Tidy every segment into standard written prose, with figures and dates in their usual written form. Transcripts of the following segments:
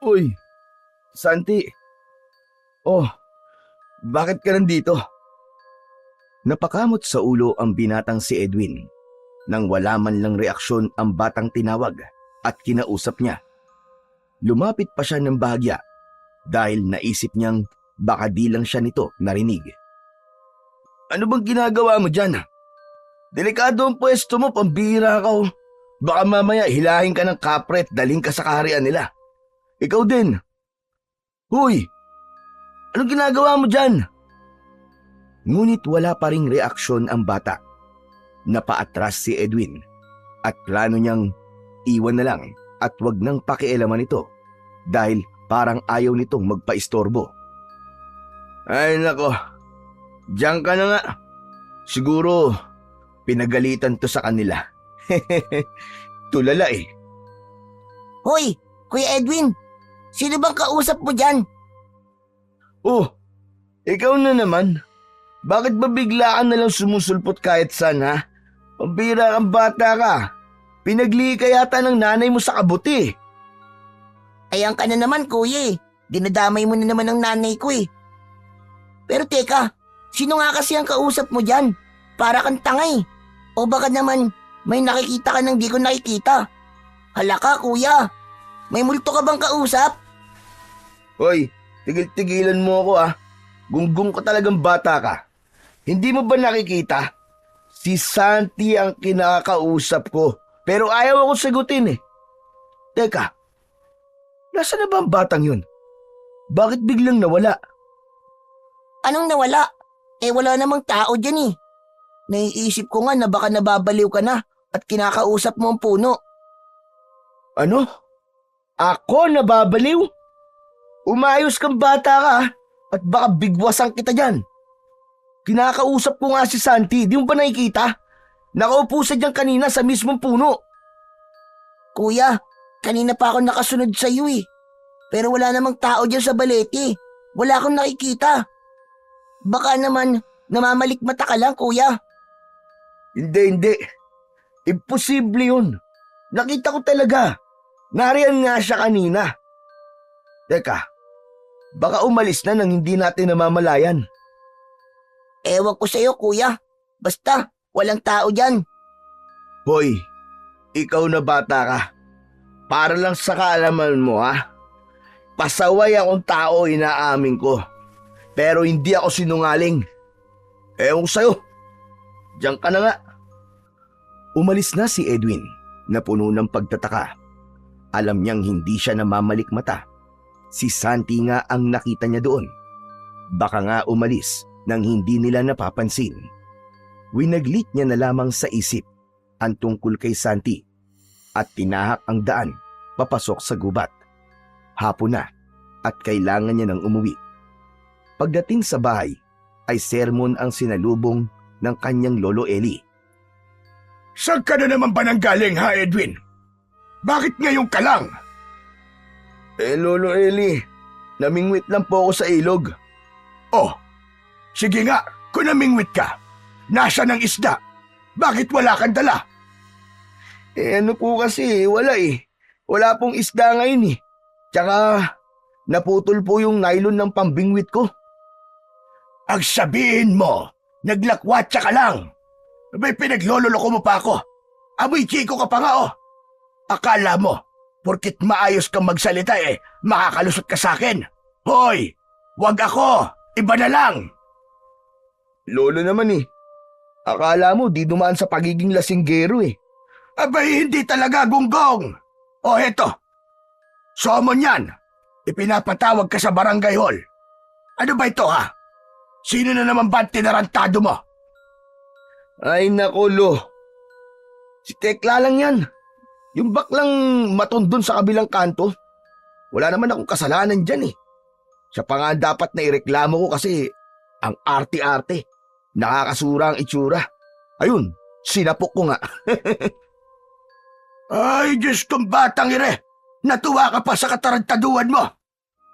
Uy, Santi. Oh, bakit ka nandito? Napakamot sa ulo ang binatang si Edwin nang wala man lang reaksyon ang batang tinawag at kinausap niya. Lumapit pa siya ng bahagya dahil naisip niyang baka di lang siya nito narinig. Ano bang ginagawa mo dyan? Delikado ang pwesto mo, pambihira ka oh. Baka mamaya hilahin ka ng kapre at daling ka sa kaharian nila. Ikaw din. Huy! Anong ginagawa mo dyan? Ngunit wala pa ring reaksyon ang bata. Napaatras si Edwin at plano niyang iwan na lang at wag nang pakialaman ito dahil parang ayaw nitong magpaistorbo. Ay nako, diyan ka na nga. Siguro pinagalitan to sa kanila. Tulala eh. Hoy, Kuya Edwin, sino bang kausap mo dyan? Oh, ikaw na naman. Bakit ba bigla ka nalang sumusulpot kahit saan ha? Pambira kang bata ka. Pinagli ka yata ng nanay mo sa kabuti. Ayan ka na naman, kuya eh. Dinadamay mo na naman ang nanay ko eh. Pero teka, sino nga kasi ang kausap mo dyan? Para kang tangay. O baka naman may nakikita ka nang di ko nakikita. Hala ka, kuya. May multo ka bang kausap? Hoy, tigil-tigilan mo ako ah. Gunggong ka talagang bata ka. Hindi mo ba nakikita? Si Santi ang kinakausap ko. Pero ayaw ako sagutin eh. Teka, nasa na ba ang batang yun? Bakit biglang nawala? Anong nawala? Eh wala namang tao dyan eh. Naiisip ko nga na baka nababaliw ka na at kinakausap mo ang puno. Ano? Ako nababaliw? Umayos kang bata ka at baka bigwasan kita dyan. Kinakausap ko nga si Santi, di mo ba nakikita? Nakaupo sa dyan kanina sa mismong puno. Kuya, kanina pa ako nakasunod sa iyo eh. Pero wala namang tao dyan sa balete. Wala akong nakikita. Baka naman namamalikmata ka lang, kuya. Hindi. Imposible yun. Nakita ko talaga. Nariyan nga siya kanina. Teka, baka umalis na nang hindi natin namamalayan. Ewan ko sa'yo, kuya. Basta, walang tao dyan. Hoy, ikaw na bata ka. Para lang sa kaalaman mo ha. Pasaway akong tao, inaamin ko. Pero hindi ako sinungaling. Ewan ko sa'yo. Diyan ka na nga. Umalis na si Edwin na puno ng pagtataka. Alam niyang hindi siya namamalikmata. Si Santi nga ang nakita niya doon. Baka nga umalis nang hindi nila napapansin. Winaglit niya na lamang sa isip ang tungkol kay Santi at tinahak ang daan papasok sa gubat. Hapon na at kailangan niya nang umuwi. Pagdating sa bahay ay sermon ang sinalubong ng kanyang lolo Eli. Saan ka na naman ba nanggaling ha, Edwin? Bakit ngayon ka lang? Lolo Eli, namingwit lang po ako sa ilog. Oh, sige nga, kung namingwit ka. Nasaan ang isda? Bakit wala kang dala? Ano po kasi, wala eh. Wala pong isda ngayon eh. Tsaka, naputol po yung nylon ng pambingwit ko. Ang sabihin mo, naglakwatsa ka lang. May pinaglololoko mo pa ako. Amoy chiko ka pa nga oh. Akala mo, porkit maayos kang magsalita eh, makakalusot ka sa akin. Hoy, wag ako, iba na lang. Lolo naman eh. Akala mo di dumaan sa pagiging lasinggero eh. Abay, hindi talaga, gunggong. O heto, somon yan. Ipinapatawag ka sa barangay hall. Ano ba ito ha? Sino na naman ba ang tinarantado mo? Ay nako lo. Si Tekla lang yan. Yung baklang matundon sa kabilang kanto. Wala naman akong kasalanan dyan eh. Siya pa nga dapat na ireklamo ko kasi ang arte-arte. Nakakasura ang itsura. Ayun, sinapok ko nga. Ay, Diyos kong batang ire. Natuwa ka pa sa katarantaduhan mo.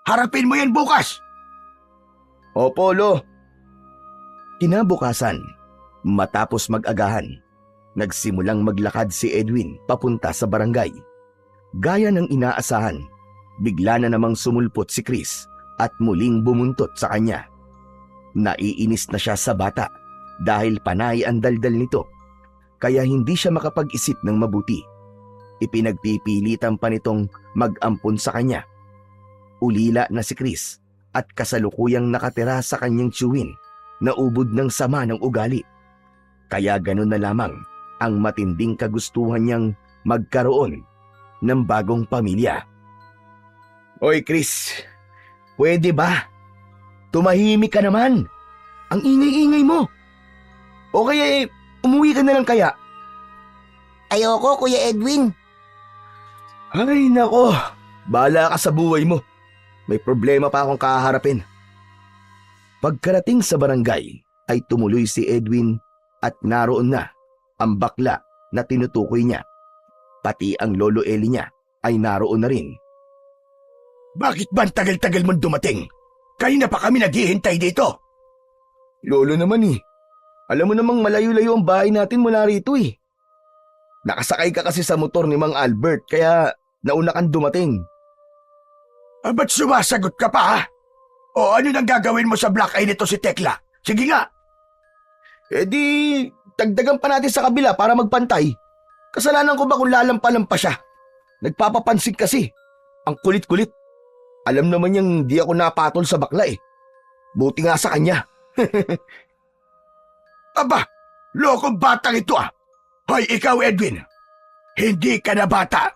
Harapin mo yan bukas. Opo, lo. Kinabukasan, matapos mag-agahan, nagsimulang maglakad si Edwin papunta sa barangay. Gaya ng inaasahan, bigla na namang sumulpot si Chris at muling bumuntot sa kanya. Naiinis na siya sa bata dahil panay ang daldal nito, kaya hindi siya makapag-isip ng mabuti. Ipinagpipilitan pa nitong mag-ampon sa kanya. Ulila na si Chris at kasalukuyang nakatira sa kanyang tiyuhin na ubod ng sama ng ugali. Kaya ganun na lamang ang matinding kagustuhan niyang magkaroon ng bagong pamilya. Oy Chris, pwede ba? Tumahimik ka naman. Ang ingay-ingay mo. O kaya umuwi ka na lang kaya? Ayoko, Kuya Edwin. Ay nako, bahala ka sa buhay mo. May problema pa akong kaharapin. Pagkarating sa barangay ay tumuloy si Edwin at naroon na ang bakla na tinutukoy niya. Pati ang lolo Eli niya ay naroon na rin. Bakit ba ang tagal-tagal mong dumating? Kanina pa kami naghihintay dito. Lolo naman eh. Alam mo namang malayo-layo ang bahay natin mula rito eh. Nakasakay ka kasi sa motor ni Mang Albert kaya nauna kang dumating. Ba't sumasagot ka pa ha? O ano nang gagawin mo sa black eye nito si Tekla? Sige nga. Eh di, dagdagan pa natin sa kabila para magpantay. Kasalanan ko ba kung lalampalan pa siya? Nagpapapansin kasi. Ang kulit-kulit. Alam naman niyang di ako napatol sa bakla eh. Buti nga sa kanya. Aba, lokong batang ito ah. Hoy, ikaw Edwin. Hindi ka na bata.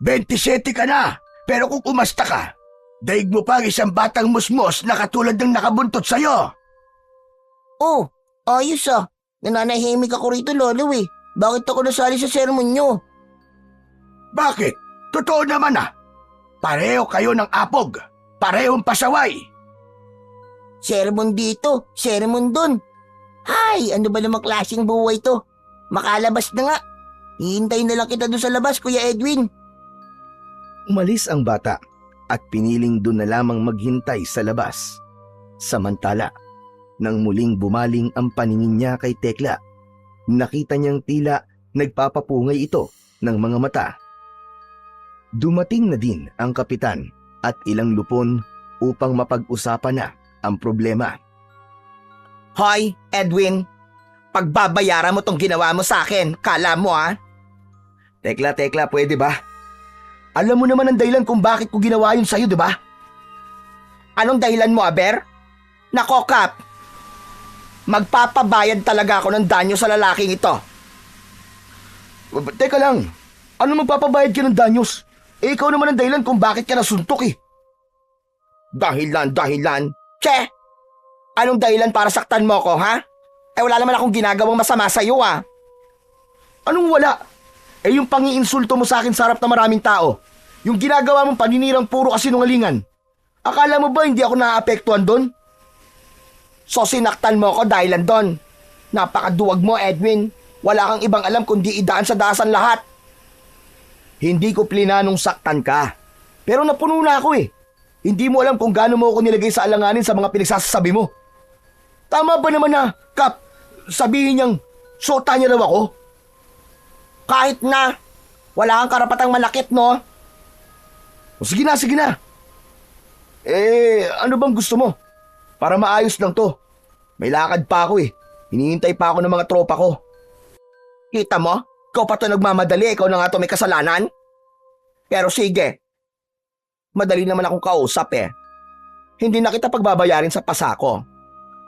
27 ka na. Pero kung umasta ka, daig mo pa ang isang batang musmos na katulad ng nakabuntot sa'yo. Oh, ayos ah. Nananahimik ako rito, Lolo eh. Bakit ako nasali sa sermon nyo? Bakit? Totoo naman ah. Pareho kayo ng apog. Parehong pasaway. Sermon dito, sermon dun. Hay, ano ba namang klaseng buhay to? Makalabas na nga. Hihintayin na lang kita doon sa labas, Kuya Edwin. Umalis ang bata at piniling doon na lamang maghintay sa labas. Samantala, nang muling bumaling ang paningin niya kay Tekla, nakita niyang tila nagpapapungay ito ng mga mata. Dumating na din ang kapitan at ilang lupon upang mapag-usapan na ang problema. Hoy, Edwin. Pagbabayaran mo tong ginawa mo sa akin, kala mo ah. Tekla, pwede ba? Alam mo naman ang dahilan kung bakit ko ginawa yun sa'yo, di ba? Anong dahilan mo, Aber? Nako, Kap. Magpapabayad talaga ako ng danyo sa lalaking ito. Teka lang, ano magpapabayad ka ng danyos? Eh, ikaw naman ang dahilan kung bakit ka nasuntok eh. Dahilan. Che! Anong dahilan para saktan mo ko, ha? Eh, wala naman akong ginagawang masama sa'yo, ah. Anong wala? Eh, yung pangiinsulto mo sa akin sa harap na maraming tao. Yung ginagawa mong paninirang puro kasinungalingan. Akala mo ba hindi ako naaapektuhan doon? So sinaktan mo ko dahilan doon. Napakaduwag mo, Edwin. Wala kang ibang alam kundi idaan sa dasan lahat. Hindi ko plinanong saktan ka. Pero napuno na ako eh. Hindi mo alam kung gaano mo ako nilagay sa alanganin sa mga pinagsasabi mo. Tama ba naman na, Kap, sabihin niyang sota niya raw ako? Kahit na, wala kang karapatang malakit, no? O sige na. Eh, ano bang gusto mo? Para maayos lang to. May lakad pa ako eh. Hinihintay pa ako ng mga tropa ko. Kita mo? Ikaw pa to nagmamadali, ikaw na nga to may kasalanan. Pero sige, madali naman akong kausap eh. Hindi na kita pagbabayarin sa pasako.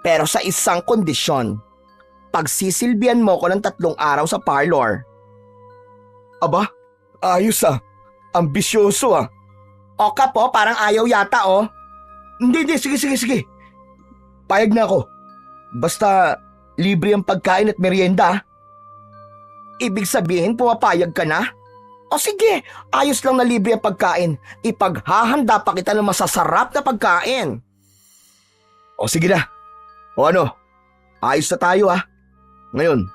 Pero sa isang kondisyon, pagsisilbihan mo ko ng 3 araw sa parlor. Aba, ayos ah. Ambisyoso ah. O Kap, parang ayaw yata oh. Hindi, sige. Payag na ako. Basta libre ang pagkain at merienda ah. Ibig sabihin pumapayag ka na? O sige, ayos lang na libre ang pagkain. Ipaghahanda pa kita ng masasarap na pagkain. O sige na. O ano, ayos na tayo ah. Ngayon,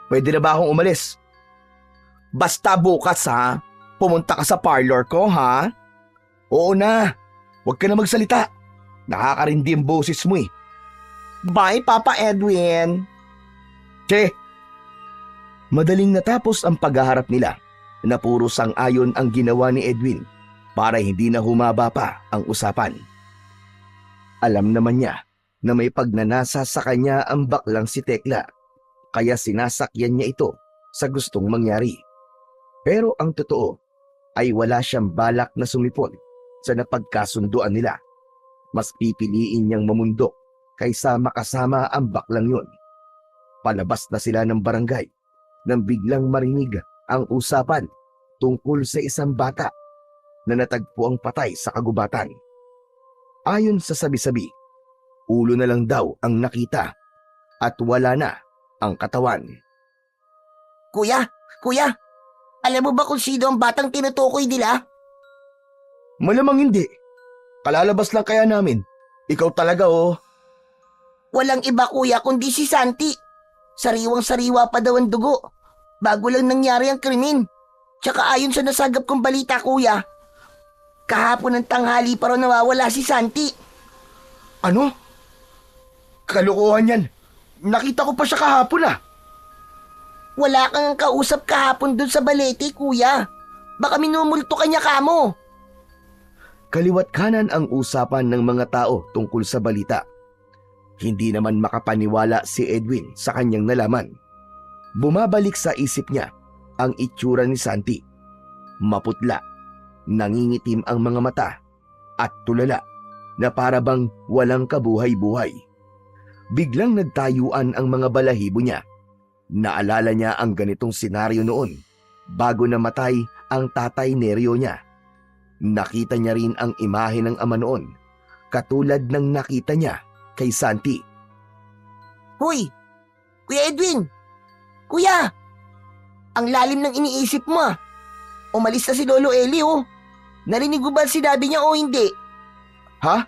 pwede na ba akong umalis? Basta bukas ha, pumunta ka sa parlor ko ha? Oo na, huwag ka na magsalita. Nakakarindi ang boses mo eh. Bye, Papa Edwin. Che! Madaling natapos ang paghaharap nila na puro sang-ayon ang ginawa ni Edwin para hindi na humaba pa ang usapan. Alam naman niya na may pagnanasa sa kanya ang baklang si Tekla, kaya sinasakyan niya ito sa gustong mangyari. Pero ang totoo ay wala siyang balak na sumipol sa napagkasunduan nila. Mas pipiliin niyang mamundok kaysa makasama ang baklang yun. Palabas na sila ng barangay nang biglang marinig ang usapan tungkol sa isang bata na natagpo ang patay sa kagubatan. Ayon sa sabi-sabi, ulo na lang daw ang nakita at wala na ang katawan. Kuya, alam mo ba kung sino ang batang tinutukoy nila? Malamang hindi. Kalalabas lang kaya namin. Ikaw talaga oh. Walang iba kuya kundi si Santi. Sariwang-sariwa pa daw ang dugo. Bago lang nangyari ang krimen. Tsaka ayon sa nasagap kong balita kuya, kahapon ng tanghali pa raw nawawala si Santi. Ano? Kalokohan yan. Nakita ko pa siya kahapon ah. Wala kang kausap kahapon dun sa balete kuya. Baka minumulto ka niya kamo. Kaliwat kanan ang usapan ng mga tao tungkol sa balita. Hindi naman makapaniwala si Edwin sa kanyang nalaman. Bumabalik sa isip niya ang itsura ni Santi. Maputla, nangingitim ang mga mata at tulala na parabang walang kabuhay-buhay. Biglang nagtayuan ang mga balahibo niya. Naalala niya ang ganitong senaryo noon bago namatay ang tatay neryo niya. Nakita niya rin ang imahe ng ama noon, katulad ng nakita niya kay Santi. Hoy! Kuya Edwin! Kuya! Ang lalim ng iniisip mo ah. Umalis na si Lolo Eli oh. Narinig mo ba sinabi niya o hindi? Ha?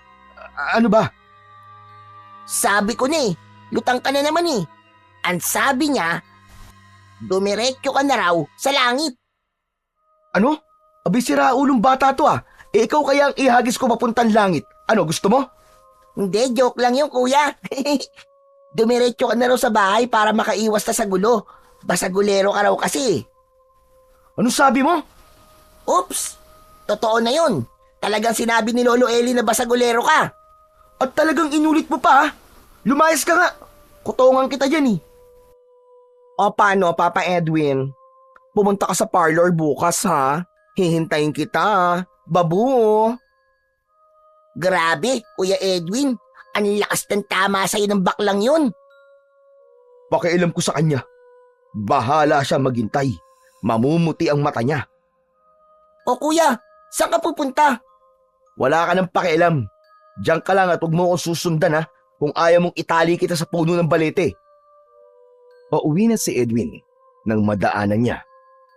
Ano ba? Sabi ko na eh. Lutang ka na naman eh. Ang sabi niya, dumiretso ka na raw sa langit. Ano? Abi sira ulong bata to ah. Ikaw kaya ang ihagis ko papuntang langit. Ano, gusto mo? Hindi, joke lang yun kuya. Dumiretso ka na raw sa bahay para makaiwas na sa gulo. Basagulero ka raw kasi. Anong sabi mo? Oops! Totoo na yun. Talagang sinabi ni Lolo Eli na basagulero ka. At talagang inulit mo pa ha? Lumayas ka nga. Kutongan kita dyan eh. O paano, Papa Edwin? Pumunta ka sa parlor bukas ha? Hihintayin kita, babu. Grabe, Kuya Edwin. Ang lakas ng tama sa'yo ng baklang yun. Pakialam ko sa kanya. Bahala siya maghintay. Mamumuti ang mata niya. O kuya, saan ka pupunta? Wala ka ng pakialam. Diyan ka lang at huwag mo akong susundan ha, kung ayaw mong itali kita sa puno ng balete. Pauwi na si Edwin nang madaanan niya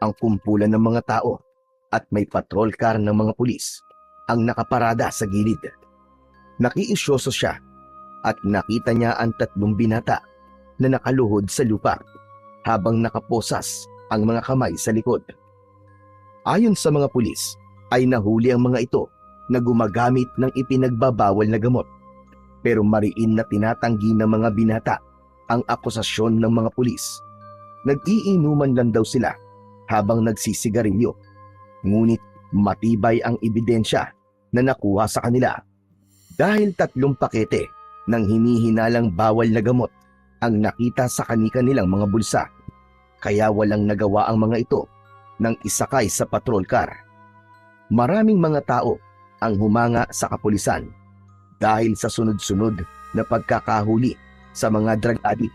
ang kumpulan ng mga tao at may patrol car ng mga pulis ang nakaparada sa gilid. Nakiisyoso siya at nakita niya ang 3 binata na nakaluhod sa lupa habang nakaposas ang mga kamay sa likod. Ayon sa mga pulis ay nahuli ang mga ito na gumagamit ng ipinagbabawal na gamot, pero mariin na tinatanggi ng mga binata ang akusasyon ng mga pulis. Nag-iinuman lang daw sila habang nagsisigarilyo, ngunit matibay ang ebidensya na nakuha sa kanila dahil 3 pakete ng hinihinalang bawal na gamot ang nakita sa kani-kanilang mga bulsa, kaya walang nagawa ang mga ito nang isakay sa patrol car. Maraming mga tao ang humanga sa kapulisan dahil sa sunod-sunod na pagkakahuli sa mga drug addict.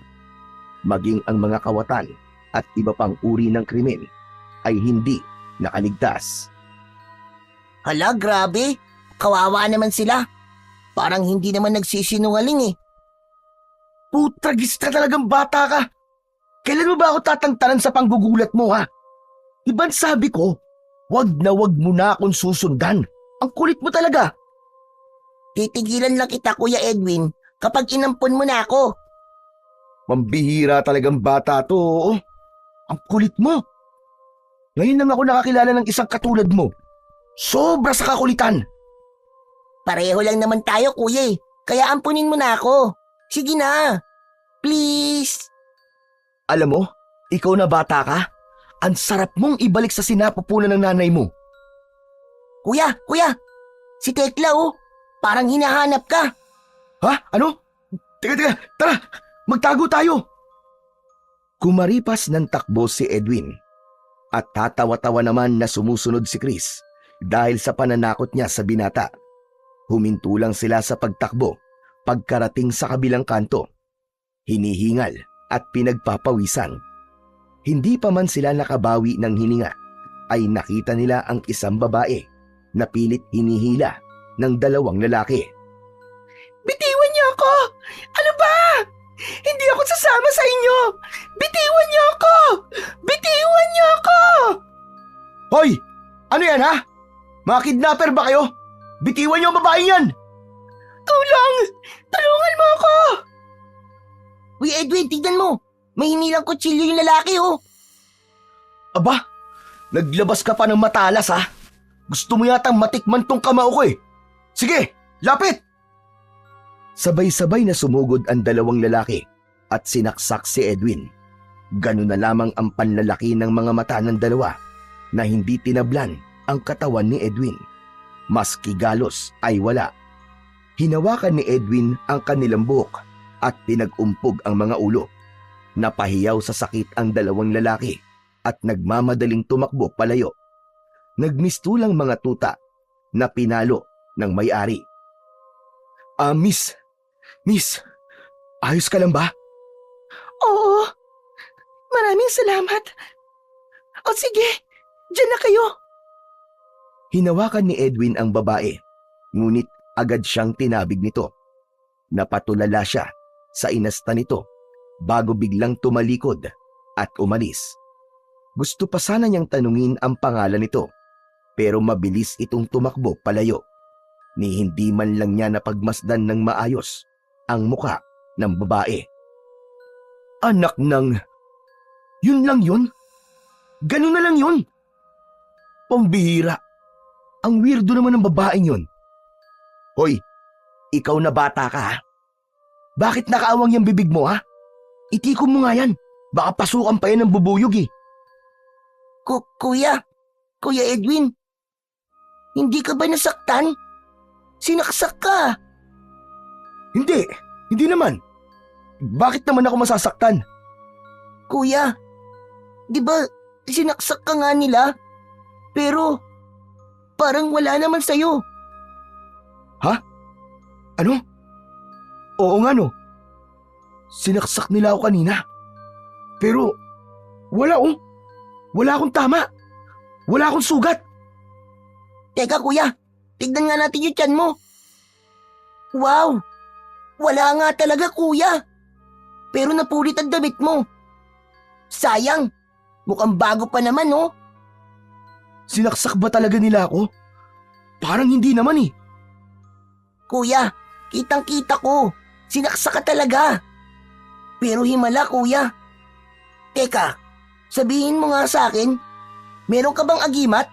Maging ang mga kawatan at iba pang uri ng krimen ay hindi nakaligtas. Hala, grabe. Kawawa naman sila. Parang hindi naman nagsisinungaling eh. Putragis ka talagang bata ka. Kailan mo ba ako tatantanan sa panggugulat mo ha? Iban sabi ko, wag mo na akong susundan. Ang kulit mo talaga. Titigilan lang kita, Kuya Edwin, kapag inampon mo na ako. Mambihira talagang bata to. Oh. Ang kulit mo. Ngayon lang ako nakakilala ng isang katulad mo. Sobra sa kakulitan. Pareho lang naman tayo, Kuya eh. Kaya ampunin mo na ako. Sige na. Please. Alam mo, ikaw na bata ka, ang sarap mong ibalik sa sinapupunan ng nanay mo. Kuya, si Tekla oh, parang hinahanap ka. Ha? Ano? Teka, tara! Magtago tayo! Kumaripas ng takbo si Edwin at tatawa-tawa naman na sumusunod si Chris dahil sa pananakot niya sa binata. Huminto lang sila sa pagtakbo pagkarating sa kabilang kanto. Hinihingal at pinagpapawisan. Hindi pa man sila nakabawi ng hininga ay nakita nila ang isang babae na pilit hinihila ng dalawang lalaki. Bitiwan niyo ako! Ano ba? Hindi ako sasama sa inyo! Bitiwan niyo ako! Bitiwan niyo ako! Hoy! Ano yan ha? Mga kidnapper ba kayo? Bitiwan niyo ang babaeng yan! Tulong! Tulungan mo ako! Uy, Edwin, tignan mo! May hinilang kutsilyo yung lalaki, oh! Aba, naglabas ka pa ng matalas ha? Gusto mo yatang matikman tong kamao ko eh. Sige, lapit! Sabay-sabay na sumugod ang dalawang lalaki at sinaksak si Edwin. Ganun na lamang ang panlalaki ng mga mata ng dalawa na hindi tinablan ang katawan ni Edwin. Maski galos ay wala. Hinawakan ni Edwin ang kanilang buhok at pinag-umpog ang mga ulo. Napahiyaw sa sakit ang dalawang lalaki at nagmamadaling tumakbo palayo. Nagmistulang mga tuta na pinalo ng may-ari. Miss, ayos ka lang ba? Oo, maraming salamat. O sige, dyan na kayo. Hinawakan ni Edwin ang babae, ngunit agad siyang tinabig nito. Napatulala siya sa inasta nito bago biglang tumalikod at umalis. Gusto pa sana niyang tanungin ang pangalan nito, pero mabilis itong tumakbo palayo. Ni hindi man lang niya napagmasdan ng maayos ang muka ng babae. Anak ng... Yun lang yun? Ganun na lang yun? Pambihira. Ang weirdo naman ng babaeng yun. Hoy, ikaw na bata ka ha? Bakit nakaawang yung bibig mo ha? Itikom mo nga yan. Baka pasukan pa yan ng bubuyog eh. Kuya Edwin, hindi ka ba nasaktan? Sinaksak ka. Hindi naman. Bakit naman ako masasaktan? Kuya, di ba sinaksak ka nga nila? Pero parang wala naman sa'yo. Ano? Oo nga no. Sinaksak nila ako kanina. Pero wala akong tama. Wala akong sugat. Teka kuya, tignan nga natin yung tiyan mo. Wow, wala nga talaga kuya. Pero napulit ang damit mo. Sayang, mukhang bago pa naman oh. Sinaksak ba talaga nila ako? Parang hindi naman eh. Kuya, kitang-kita ko. Sinaksak ka talaga. Pero himala kuya. Teka, sabihin mo nga sa akin, meron ka bang agimat?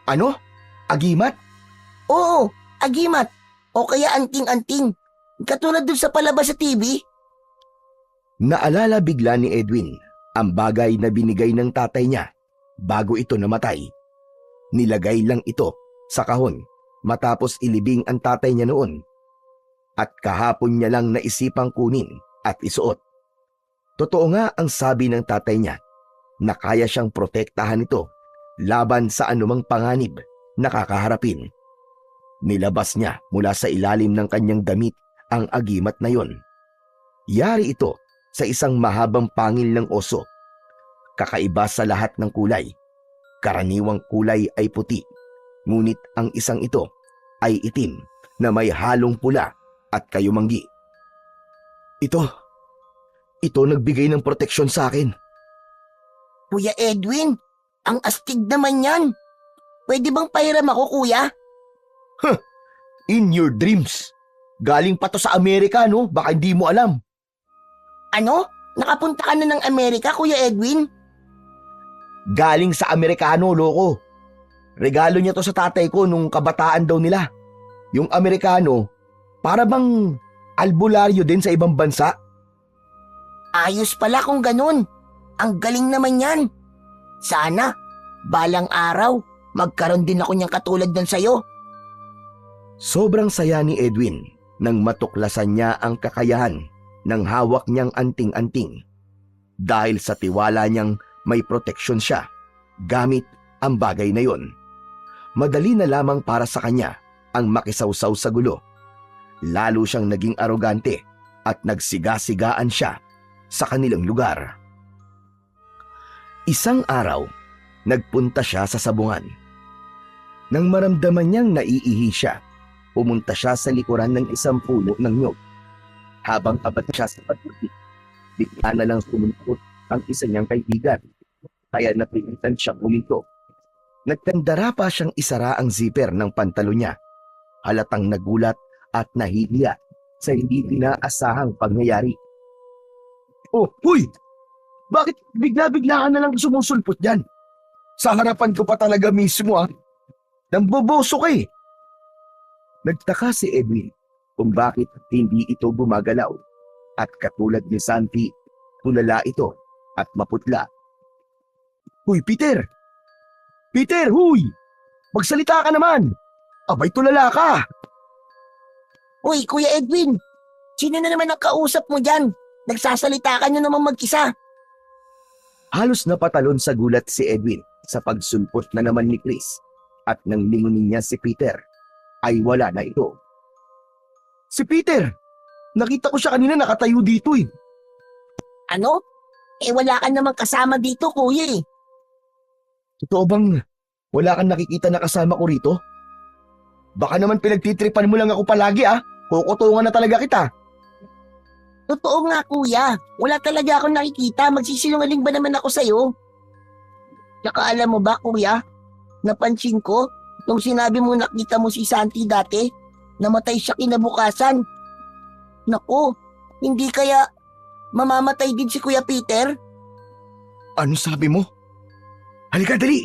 Ano? Agimat? Oo, agimat. O kaya anting-anting. Katulad dun sa palabas sa TV. Naalala bigla ni Edwin ang bagay na binigay ng tatay niya bago ito namatay. Nilagay lang ito sa kahon matapos ilibing ang tatay niya noon. At kahapon niya lang naisipang kunin at isuot. Totoo nga ang sabi ng tatay niya na kaya siyang protektahan ito laban sa anumang panganib na kakaharapin. Nilabas niya mula sa ilalim ng kanyang damit ang agimat na yon. Yari ito sa isang mahabang pangil ng oso. Kakaiba sa lahat ng kulay. Karaniwang kulay ay puti, ngunit ang isang ito ay itim na may halong pula at kayumanggi. Ito nagbigay ng proteksyon sa akin. Kuya Edwin, ang astig naman yan. Pwede bang pahiram ako kuya? In your dreams. Galing pa to sa Amerika no? Baka hindi mo alam. Ano? Nakapunta ka na ng Amerika, Kuya Edwin? Galing sa Amerikano, loko. Regalo niya to sa tatay ko nung kabataan daw nila. Yung Amerikano, para bang albularyo din sa ibang bansa? Ayos pala kung ganun. Ang galing naman yan. Sana, balang araw, magkaroon din ako niyang katulad ng sayo. Sobrang saya ni Edwin nang matuklasan niya ang kakayahan ng hawak niyang anting-anting dahil sa tiwala niyang may proteksyon siya gamit ang bagay na yon. Madali na lamang para sa kanya ang makisawsaw sa gulo. Lalo siyang naging arogante at nagsiga-sigaan siya sa kanilang lugar. Isang araw, nagpunta siya sa sabungan. Nang maramdaman niyang naiihi siya, pumunta siya sa likuran ng isang puno ng nyog. Habang abad siya sa pagputi, bigla na lang sumumpot ang isa niyang kaibigan. Kaya napilitan siya pulito. Nagkandara pa siyang isara ang zipper ng pantalo niya. Halatang nagulat at nahihiya sa hindi inaasahang pangyayari. Oh, huy! Bakit bigla-bigla ka na lang sumusulpot dyan? Sa harapan ko pa talaga mismo Namboboso ka eh. Nagtaka si Edwin kung bakit hindi ito gumagalaw at katulad ni Santi, tulala ito at maputla. Huy, Peter! Peter, huy! Magsalita ka naman! Abay, tulala ka! Uy, Kuya Edwin, sino na naman ang kausap mo dyan? Nagsasalita ka nyo naman mag-isa. Halos napatalon sa gulat si Edwin sa pagsulpot na naman ni Chris at nang lingunin niya si Peter ay wala na ito. Si Peter! Nakita ko siya kanina nakatayo dito eh. Ano? Wala ka namang kasama dito, kuya eh. Totoo bang wala kang nakikita na kasama ko rito? Baka naman pinagtitripan mo lang ako palagi Kukutungan na talaga kita. Totoo nga, kuya. Wala talaga akong nakikita. Magsisinungaling ba naman ako sa'yo? Tsaka alam mo ba, kuya? Napansin ko, nung sinabi mo nakita mo si Santi dati, namatay siya kinabukasan. Naku, hindi kaya mamamatay din si Kuya Peter? Ano sabi mo? Halika, dali!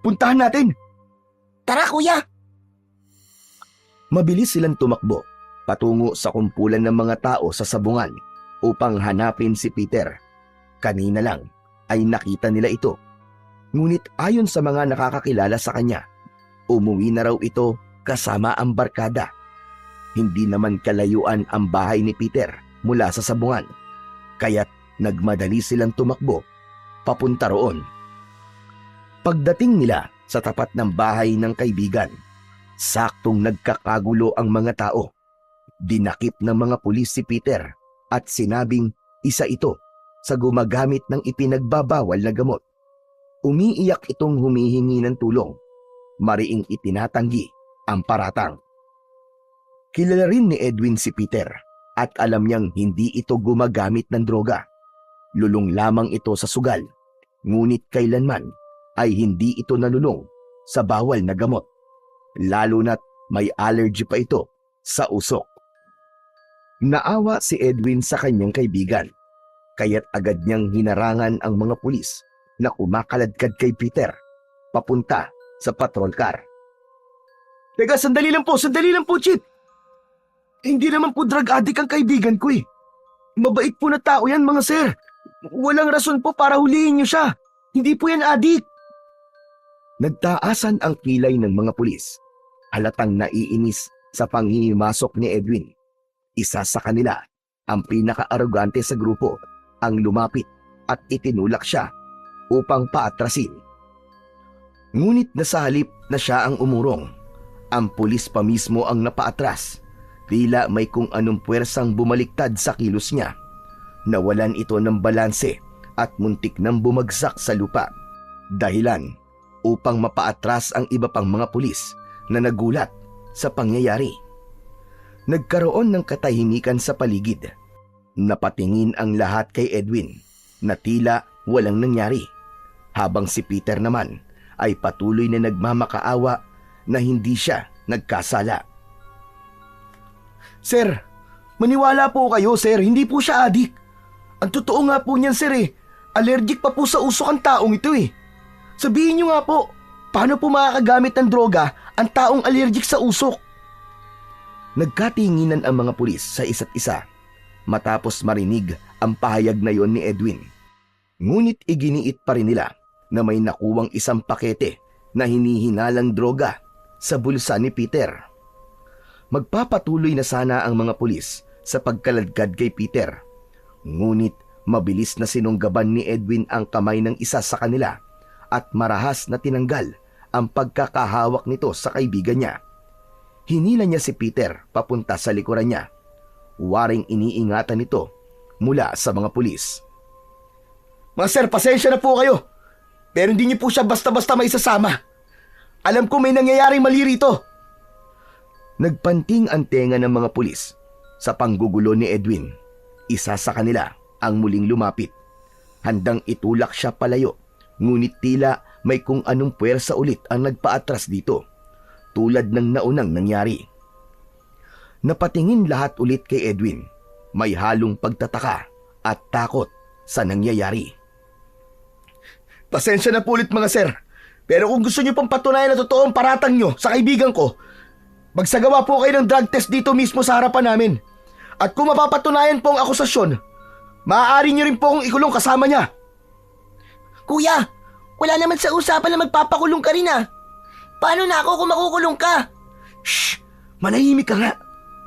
Puntahan natin! Tara, kuya! Mabilis silang tumakbo patungo sa kumpulan ng mga tao sa sabungan upang hanapin si Peter. Kanina lang ay nakita nila ito. Ngunit ayon sa mga nakakakilala sa kanya, umuwi na raw ito kasama ang barkada. Hindi naman kalayuan ang bahay ni Peter mula sa sabungan, kaya't nagmadali silang tumakbo papunta roon. Pagdating nila sa tapat ng bahay ng kaibigan, saktong nagkakagulo ang mga tao. Dinakip ng mga pulis si Peter at sinabing isa ito sa gumagamit ng ipinagbabawal na gamot. Umiiyak itong humihingi ng tulong. Mariing itinatanggi ang paratang. Kilala rin ni Edwin si Peter at alam niyang hindi ito gumagamit ng droga. Lulong lamang ito sa sugal, ngunit kailanman ay hindi ito nalulong sa bawal na gamot. Lalo na't may allergy pa ito sa usok. Naawa si Edwin sa kanyang kaibigan, kaya't agad niyang hinarangan ang mga pulis na kumakaladkad kay Peter papunta sa patrol car. Teka, sandali lang po, Chip! Hindi naman po drug addict ang kaibigan ko eh. Mabait po na tao yan, mga sir. Walang rason po para huliin niyo siya. Hindi po yan addict. Nagtaasan ang kilay ng mga pulis. Halatang naiinis sa panghihimasok ni Edwin. Isa sa kanila, ang pinaka-arogante sa grupo, ang lumapit at itinulak siya upang paatrasin. Ngunit nasa halip na siya ang umurong, ang pulis pa mismo ang napaatras. Tila may kung anong puwersang bumaliktad sa kilos niya. Nawalan ito ng balanse at muntik nang bumagsak sa lupa. Dahilan upang mapaatras ang iba pang mga pulis na nagulat sa pangyayari. Nagkaroon ng katahimikan sa paligid. Napatingin ang lahat kay Edwin na tila walang nangyari, habang si Peter naman ay patuloy na nagmamakaawa na hindi siya nagkasala. Sir, maniwala po kayo, sir. Hindi po siya addict. Ang totoo nga po niyan, sir allergic pa po sa usok ang taong ito eh. Sabihin niyo nga po, paano po makakagamit ng droga ang taong allergic sa usok? Nagkatinginan ang mga pulis sa isa't isa matapos marinig ang pahayag na yon ni Edwin. Ngunit iginiit pa rin nila na may nakuwang isang pakete na hinihinalang droga sa bulsa ni Peter. Magpapatuloy na sana ang mga pulis sa pagkaladkad kay Peter. Ngunit mabilis na sinunggaban ni Edwin ang kamay ng isa sa kanila at marahas na tinanggal ang pagkakahawak nito sa kaibigan niya. Hinila niya si Peter papunta sa likuran niya. Waring iniingatan nito mula sa mga pulis. Mga sir, pasensya na po kayo. Pero hindi niyo po siya basta-basta maisasama. Alam ko may nangyayaring mali rito. Nagpanting ang tenga ng mga pulis sa panggugulo ni Edwin. Isa sa kanila ang muling lumapit. Handang itulak siya palayo, ngunit tila may kung anong puwersa ulit ang nagpaatras dito, tulad ng naunang nangyari. Napatingin lahat ulit kay Edwin. May halong pagtataka at takot sa nangyayari. Pasensya na po ulit mga sir. Pero kung gusto niyo pang patunayan na totoo ang paratang niyo sa kaibigan ko, magsagawa po kayo ng drug test dito mismo sa harapan namin. At kung mapapatunayan po ang akusasyon, maaari niyo rin po akong ikulong kasama niya. Kuya, wala naman sa usapan na magpapakulong ka rin ah. Paano na ako kung makukulong ka? Shh! Manahimik ka nga.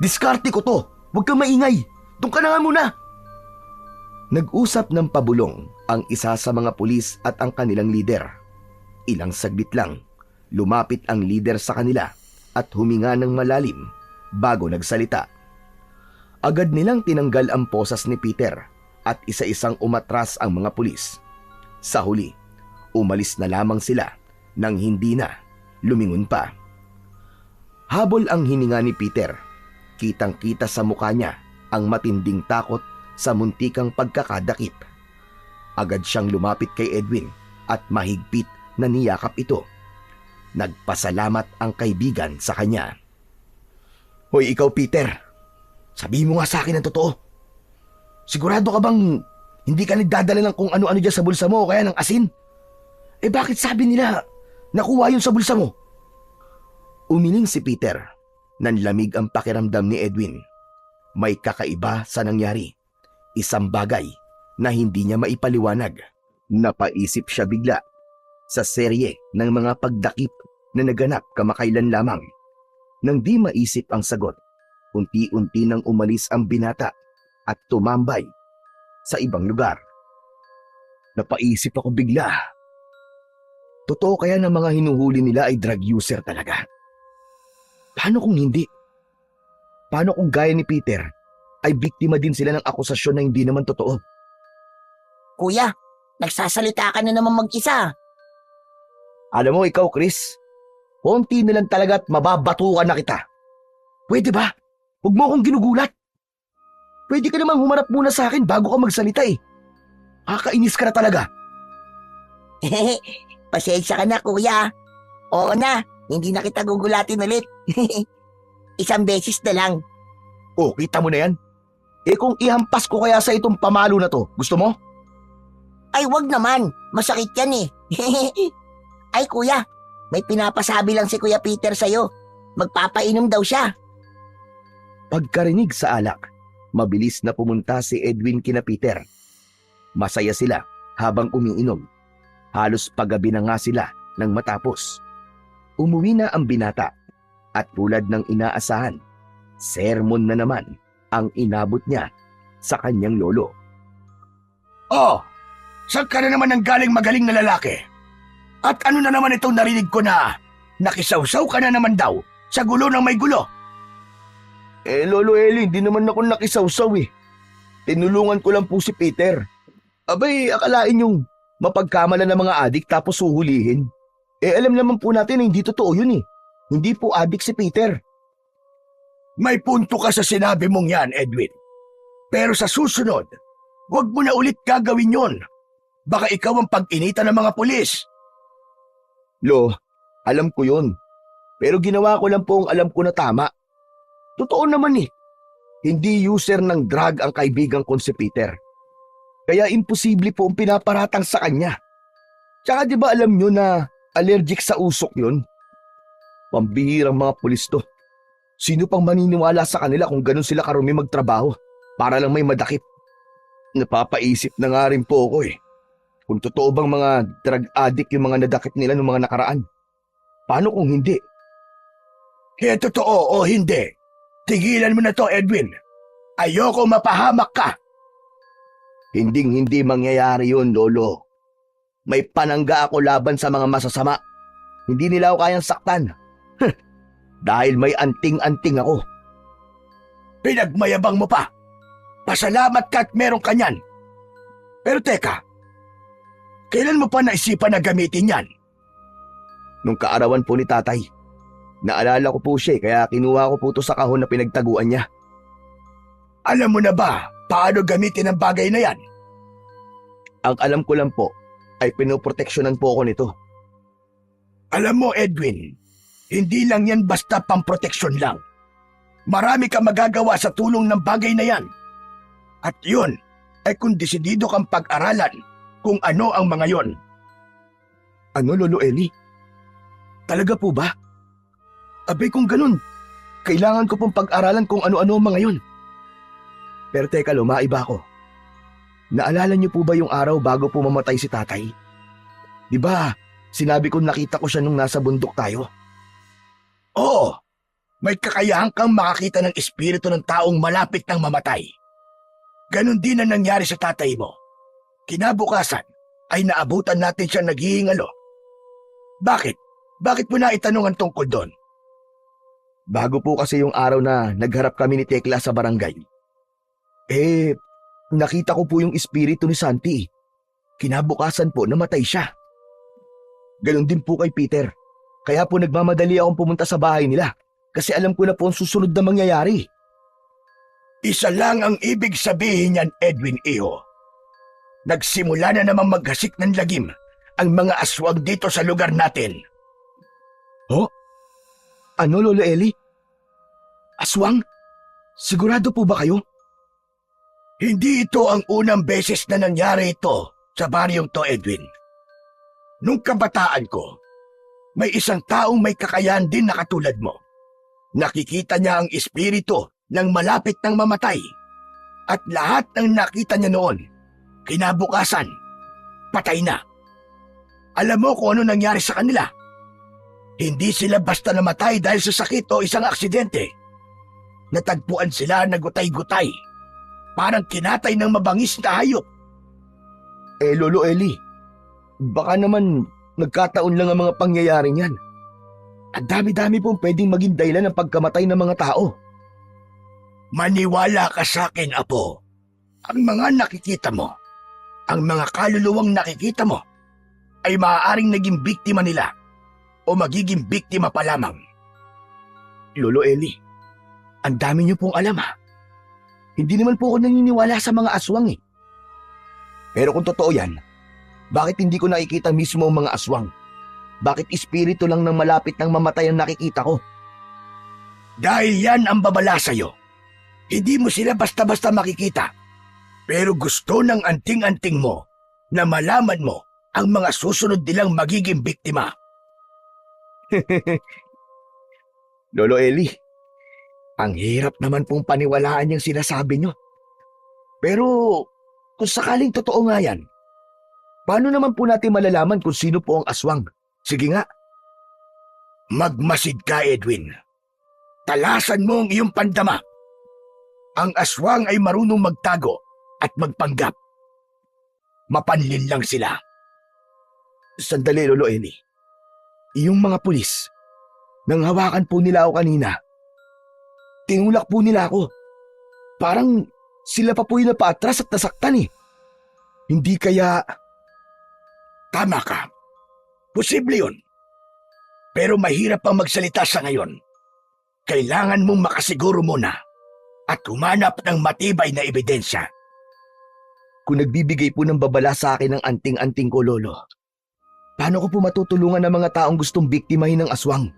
Diskarte ko to. Huwag kang maingay. Doon ka na nga muna. Nag-usap ng pabulong ang isa sa mga pulis at ang kanilang lider. Ilang saglit lang, lumapit ang lider sa kanila at huminga ng malalim bago nagsalita. Agad nilang tinanggal ang posas ni Peter at isa-isang umatras ang mga pulis. Sa huli, umalis na lamang sila nang hindi na lumingon pa. Habol ang hininga ni Peter. Kitang-kita sa mukha niya ang matinding takot sa muntikang pagkakadakip. Agad siyang lumapit kay Edwin at mahigpit na niyakap ito. Nagpasalamat ang kaibigan sa kanya. Hoy ikaw Peter, sabihin mo nga sa akin ang totoo. Sigurado ka bang hindi ka nagdadala ng kung ano-ano dyan sa bulsa mo o kaya ng asin? Eh bakit sabi nila nakuha yun sa bulsa mo? Umiling si Peter. Nanlamig ang pakiramdam ni Edwin. May kakaiba sa nangyari. Isang bagay na hindi niya maipaliwanag. Napaisip siya bigla sa serye ng mga pagdakip na naganap kamakailan lamang. Nang di maisip ang sagot, unti-unti nang umalis ang binata at tumambay sa ibang lugar. Napaisip ako bigla. Totoo kaya na mga hinuhuli nila ay drug user talaga? Paano kung hindi? Paano kung gaya ni Peter ay biktima din sila ng akusasyon na hindi naman totoo? Kuya, nagsasalita ka na naman mag-isa. Alam mo ikaw Chris, konti na lang talaga at mababatukan na kita. Pwede ba? Huwag mo akong ginugulat. Pwede ka namang humarap muna sa akin bago ka magsalita eh. Kakainis ka na talaga. Pasensya ka na kuya. Oo na, hindi na kita gugulatin ulit. Isang beses na lang. Oh, kita mo na yan? Eh kung ihampas ko kaya sa itong pamalo na to, gusto mo? Ay wag naman, masakit yan eh. Ay kuya, may pinapasabi lang si Kuya Peter sa'yo. Magpapainom daw siya. Pagkarinig sa alak, mabilis na pumunta si Edwin kina Peter. Masaya sila habang umiinom. Halos paggabi na nga sila nang matapos. Umuwi na ang binata at tulad ng inaasahan, sermon na naman ang inabot niya sa kanyang lolo. Oh, saan ka na naman ang galing magaling na lalaki? At ano na naman itong narinig ko na nakisawsaw ka na naman daw sa gulo ng may gulo? Eh Lolo Eli, hindi naman ako nakisawsaw eh. Tinulungan ko lang po si Peter. Abay, akalain yung mapagkamalan ng mga adik tapos huhulihin. Eh alam naman po natin na hindi totoo yun eh. Hindi po adik si Peter. May punto ka sa sinabi mong yan, Edwin. Pero sa susunod, huwag mo na ulit gagawin yon. Baka ikaw ang pag-initan ng mga pulis. Lo, alam ko yun. Pero ginawa ko lang po ang alam ko na tama. Totoo naman eh. Hindi user ng drug ang kaibigan ko si Peter. Kaya imposible po ang pinaparatang sa kanya. Tsaka di ba alam nyo na allergic sa usok yun? Pambihirang mga pulis to. Sino pang maniniwala sa kanila kung ganun sila karumi magtrabaho para lang may madakip? Napapaisip na nga rin po ako eh. Kung totoo bang mga drug addict yung mga nadakip nila ng mga nakaraan. Paano kung hindi? Kaya totoo o hindi, tigilan mo na to, Edwin. Ayoko mapahamak ka. Hinding-hindi mangyayari yun, Lolo. May panangga ako laban sa mga masasama. Hindi nila ako kayang saktan. Dahil may anting-anting ako. Pinagmayabang mo pa. Pasalamat ka at meron ka niyan. Pero teka, kailan mo pa naisipan na gamitin yan? Nung kaarawan po ni tatay, naalala ko po siya kaya kinuha ko po to sa kahon na pinagtaguan niya. Alam mo na ba paano gamitin ang bagay na yan? Ang alam ko lang po ay pinoproteksyonan po ako nito. Alam mo, Edwin, hindi lang yan basta pamproteksyon lang. Marami kang magagawa sa tulong ng bagay na yan. At yun ay kung desidido kang pag-aralan kung ano ang mga yon. Ano, Lolo Eli? Talaga po ba? Abay kung ganun, kailangan ko pong pag-aralan kung ano-ano ang mga yon. Pero teka, lumaiba ako. Naalala niyo po ba yung araw bago po mamatay si tatay? Di ba, sinabi ko nakita ko siya nung nasa bundok tayo? Oo, may kakayahan kang makakita ng espiritu ng taong malapit ng mamatay. Ganon din ang nangyari sa tatay mo. Kinabukasan ay naabutan natin siya naghihingalo. Bakit? Bakit mo na itanong ang tungkol doon? Bago po kasi yung araw na nagharap kami ni Tekla sa barangay. Nakita ko po yung espiritu ni Santi. Kinabukasan po namatay siya. Ganon din po kay Peter. Kaya po nagmamadali akong pumunta sa bahay nila kasi alam ko na po ang susunod na mangyayari. Isa lang ang ibig sabihin niyan, Edwin Iho. Nagsimula na namang maghasik ng lagim ang mga aswang dito sa lugar natin. Oh? Ano, Lolo Eli? Aswang? Sigurado po ba kayo? Hindi ito ang unang beses na nangyari ito sa baryong to, Edwin. Nung kabataan ko, may isang taong may kakayahan din na katulad mo. Nakikita niya ang espiritu ng malapit ng mamatay. At lahat ng nakita niya noon, kinabukasan, patay na. Alam mo kung ano nangyari sa kanila? Hindi sila basta namatay dahil sa sakit o isang aksidente. Natagpuan sila na gutay-gutay. Parang kinatay ng mabangis na hayop. Lolo Eli, baka naman nagkataon lang ang mga pangyayari niyan. Ang dami-dami pong pwedeng maging dahilan ng pagkamatay ng mga tao. Maniwala ka sa akin, Apo. Ang mga nakikita mo, ang mga kaluluwang nakikita mo, ay maaaring naging biktima nila o magiging biktima pa lamang. Lolo Eli, ang dami niyo pong alam ha. Hindi naman po ako naniniwala sa mga aswang eh. Pero kung totoo yan, bakit hindi ko nakikita mismo ang mga aswang? Bakit espiritu lang ng malapit ng mamatay ang nakikita ko? Dahil yan ang babala sa'yo. Hindi mo sila basta-basta makikita. Pero gusto ng anting-anting mo na malaman mo ang mga susunod nilang magiging biktima. Lolo Eli, ang hirap naman pong paniwalaan yung sinasabi nyo. Pero kung sakaling totoo nga yan, paano naman po natin malalaman kung sino po ang aswang? Sige nga. Magmasid ka, Edwin. Talasan mo ang iyong pandama. Ang aswang ay marunong magtago at magpanggap. Mapanlin lang sila. Sandali, Lolo Eli. Yung mga pulis, nang hawakan po nila ako kanina, tinulak po nila ako. Parang sila pa po yung napaatras at nasaktan eh. Hindi kaya... Tama ka. Posible yun. Pero mahirap pang magsalita sa ngayon. Kailangan mong makasiguro muna at humanap ng matibay na ebidensya. Kung nagbibigay po ng babala sa akin ng anting-anting ko, Lolo, paano ko po matutulungan ng mga taong gustong biktimahin ng aswang?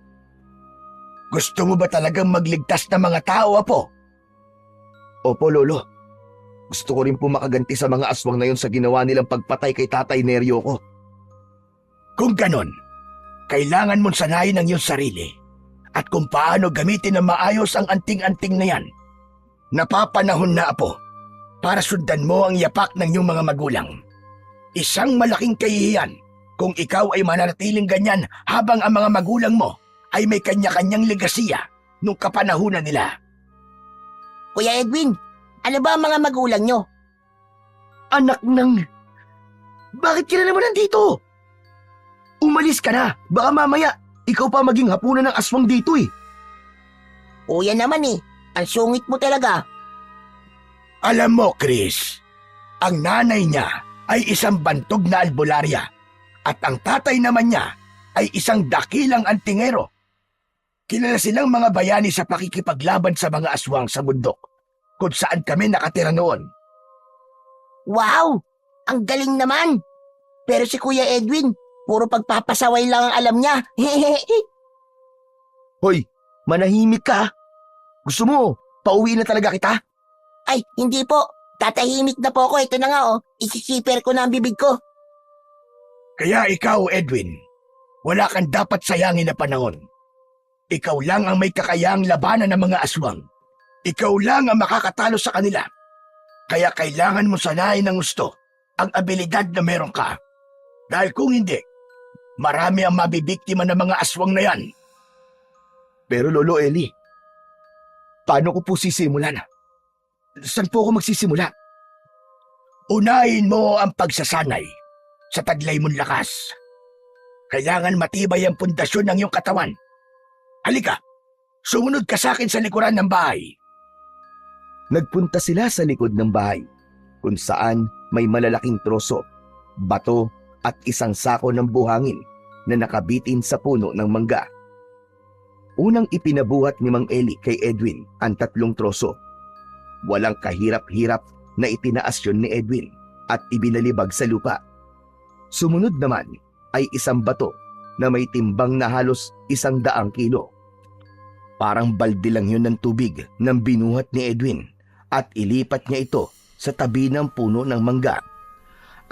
Gusto mo ba talagang magligtas ng mga tao, Apo? Opo, Lolo. Gusto ko rin po makaganti sa mga aswang na yun sa ginawa nilang pagpatay kay Tatay Neryo ko. Kung ganon, kailangan mong sanayin ang iyong sarili at kung paano gamitin ng maayos ang anting-anting na yan. Napapanahon na, Apo, para sundan mo ang yapak ng iyong mga magulang. Isang malaking kahihiyan Kung ikaw ay mananatiling ganyan habang ang mga magulang mo ay may kanya-kanyang legasiya nung kapanahunan nila. Kuya Edwin, ano ba ang mga magulang nyo? Anak ng... Bakit ka na naman nandito? Umalis ka na. Baka mamaya, ikaw pa maging hapunan ng aswang dito eh. Kuya naman eh, ang sungit mo talaga. Alam mo, Chris, ang nanay niya ay isang bantog na albularya at ang tatay naman niya ay isang dakilang antingero. Kilala silang mga bayani sa pakikipaglaban sa mga aswang sa bundok kung saan kami nakatira noon. Wow! Ang galing naman! Pero si Kuya Edwin, puro pagpapasaway lang ang alam niya. Hoy, manahimik ka. Gusto mo, pauwi na talaga kita? Ay, hindi po. Tatahimik na po ako. Ito na nga oh. Isisiper ko na ang bibig ko. Kaya ikaw, Edwin, wala kang dapat sayangin na panahon. Ikaw lang ang may kakayang labanan ng mga aswang. Ikaw lang ang makakatalo sa kanila. Kaya kailangan mo sanayin ng gusto ang abilidad na meron ka. Dahil kung hindi, marami ang mabibiktima ng mga aswang na yan. Pero Lolo Eli, paano ko po sisimulan? Saan po ako magsisimula? Unahin mo ang pagsasanay sa taglay mong lakas. Kailangan matibay ang pundasyon ng iyong katawan. Halika, sumunod ka sa akin sa likuran ng bahay. Nagpunta sila sa likod ng bahay, kung saan may malalaking troso, bato at isang sako ng buhangin na nakabitin sa puno ng mangga. Unang ipinabuhat ni Mang Eli kay Edwin ang 3 troso. Walang kahirap-hirap na itinaas yun ni Edwin at ibinalibag sa lupa. Sumunod naman ay isang bato na may timbang na halos 100 kilo. Parang balde lang yun ng tubig nang binuhat ni Edwin at ilipat niya ito sa tabi ng puno ng mangga.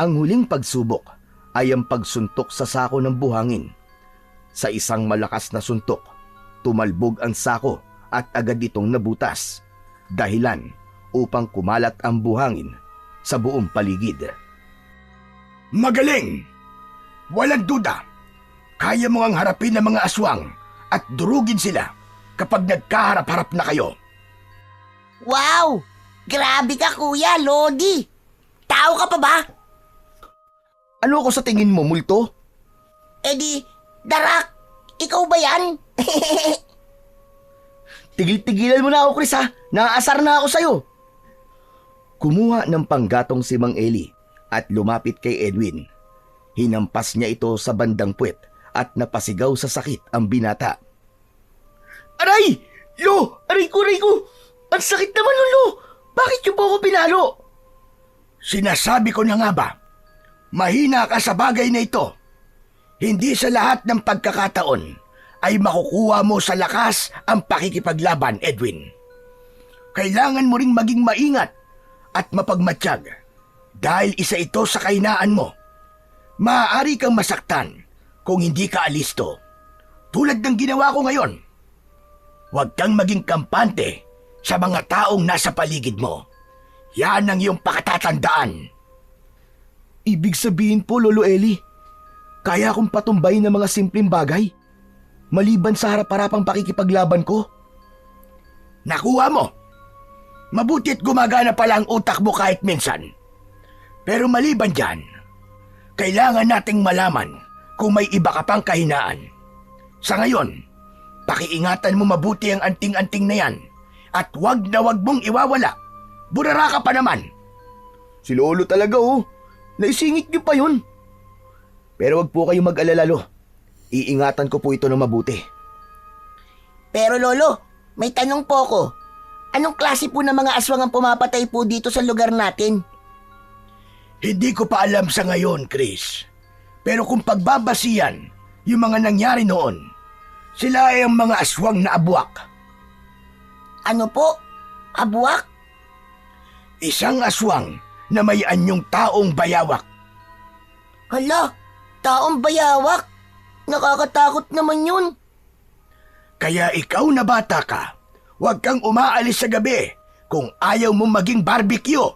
Ang huling pagsubok ay ang pagsuntok sa sako ng buhangin. Sa isang malakas na suntok, tumalbog ang sako at agad itong nabutas, dahilan upang kumalat ang buhangin sa buong paligid. Magaling! Walang duda. Kaya mo ang harapin ng mga aswang at durugin sila kapag nagkaharap-harap na kayo. Wow! Grabe ka, Kuya Lodi! Tao ka pa ba? Ano ako sa tingin mo, multo? Eh di, Darak! Ikaw ba yan? Tigil-tigilan mo na ako, Chris ha! Naaasar na ako sa'yo! Kumuha ng panggatong si Mang Eli at lumapit kay Edwin. Hinampas niya ito sa bandang puwet at napasigaw sa sakit ang binata. Aray! Lo! Aray ko, aray ko! Ang sakit naman, Lo! Bakit niyo po ako pinalo? Sinasabi ko na nga ba, mahina ka sa bagay na ito. Hindi sa lahat ng pagkakataon ay makukuha mo sa lakas ang pakikipaglaban, Edwin. Kailangan mo ring maging maingat at mapagmatsyag dahil isa ito sa kahinaan mo. Maaari kang masaktan kung hindi ka alisto. Tulad ng ginawa ko ngayon. Huwag kang maging kampante sa mga taong nasa paligid mo. Yan ang iyong pakatatandaan. Ibig sabihin po, Lolo Eli, kaya akong patumbayin ng mga simpleng bagay, maliban sa harap-harapang pakikipaglaban ko? Nakuha mo. Mabuti't gumagana pala ang utak mo kahit minsan. Pero maliban dyan, kailangan nating malaman kung may iba ka pang kahinaan. Sa ngayon, pakiingatan mo mabuti ang anting-anting na yan at wag na wag mong iwawala. Burara ka pa naman. Si Lolo talaga oh, naisingit niyo pa yun. Pero wag po kayong mag-alala, Lo. Iingatan ko po ito ng mabuti. Pero Lolo, may tanong po ako. Anong klase po ng mga aswang ang pumapatay po dito sa lugar natin? Hindi ko pa alam sa ngayon, Chris. Pero kung pagbabasihan yung mga nangyari noon, sila ay ang mga aswang na abwak. Ano po? Abwak? Isang aswang na may anyong taong bayawak. Hala, taong bayawak. Nakakatakot naman yun. Kaya ikaw na bata ka, huwag kang umaalis sa gabi kung ayaw mong maging barbecue.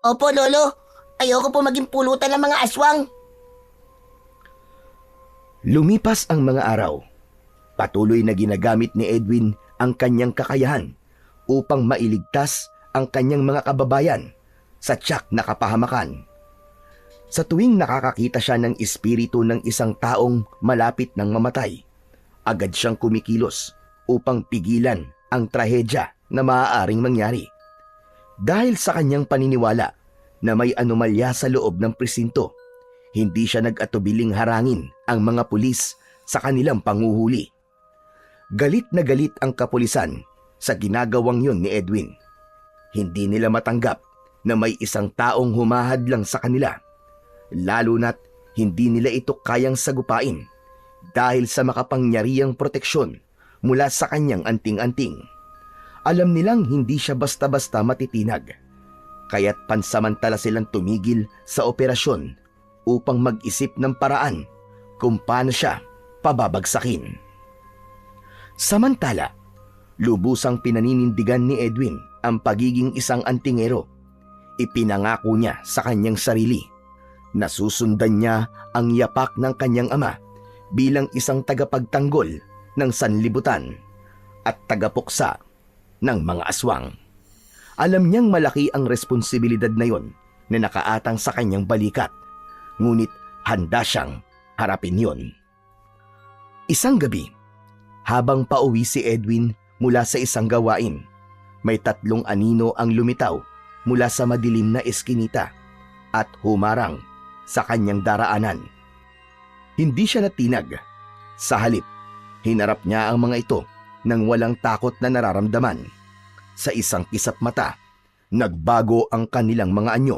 Opo, Lolo. Ayoko po maging pulutan ng mga aswang. Lumipas ang mga araw. Patuloy na ginagamit ni Edwin ang kanyang kakayahan upang mailigtas ang kanyang mga kababayan sa tiyak na kapahamakan. Sa tuwing nakakakita siya ng espiritu ng isang taong malapit ng mamatay, agad siyang kumikilos upang pigilan ang trahedya na maaaring mangyari. Dahil sa kanyang paniniwala na may anomalya sa loob ng presinto, hindi siya nag-atubiling harangin ang mga pulis sa kanilang panguhuli. Galit na galit ang kapulisan sa ginagawang yun ni Edwin. Hindi nila matanggap na may isang taong humahadlang sa kanila, lalo na't hindi nila ito kayang sagupain dahil sa makapangyarihang proteksyon mula sa kanyang anting-anting. Alam nilang hindi siya basta-basta matitinag, kaya't pansamantala silang tumigil sa operasyon upang mag-isip ng paraan kung paano siya pababagsakin. Samantala, lubusang pinaninindigan ni Edwin ang pagiging isang antingero. Ipinangako niya sa kanyang sarili na susundan niya ang yapak ng kanyang ama bilang isang tagapagtanggol ng sanlibutan at tagapuksa ng mga aswang. Alam niyang malaki ang responsibilidad na yon na nakaatang sa kanyang balikat, ngunit handa siyang harapin yon. Isang gabi, habang pauwi si Edwin mula sa isang gawain, may 3 anino ang lumitaw mula sa madilim na eskinita at humarang sa kanyang daraanan. Hindi siya natinag. Sa halip, hinarap niya ang mga ito nang walang takot na nararamdaman. Sa isang kisap mata, nagbago ang kanilang mga anyo.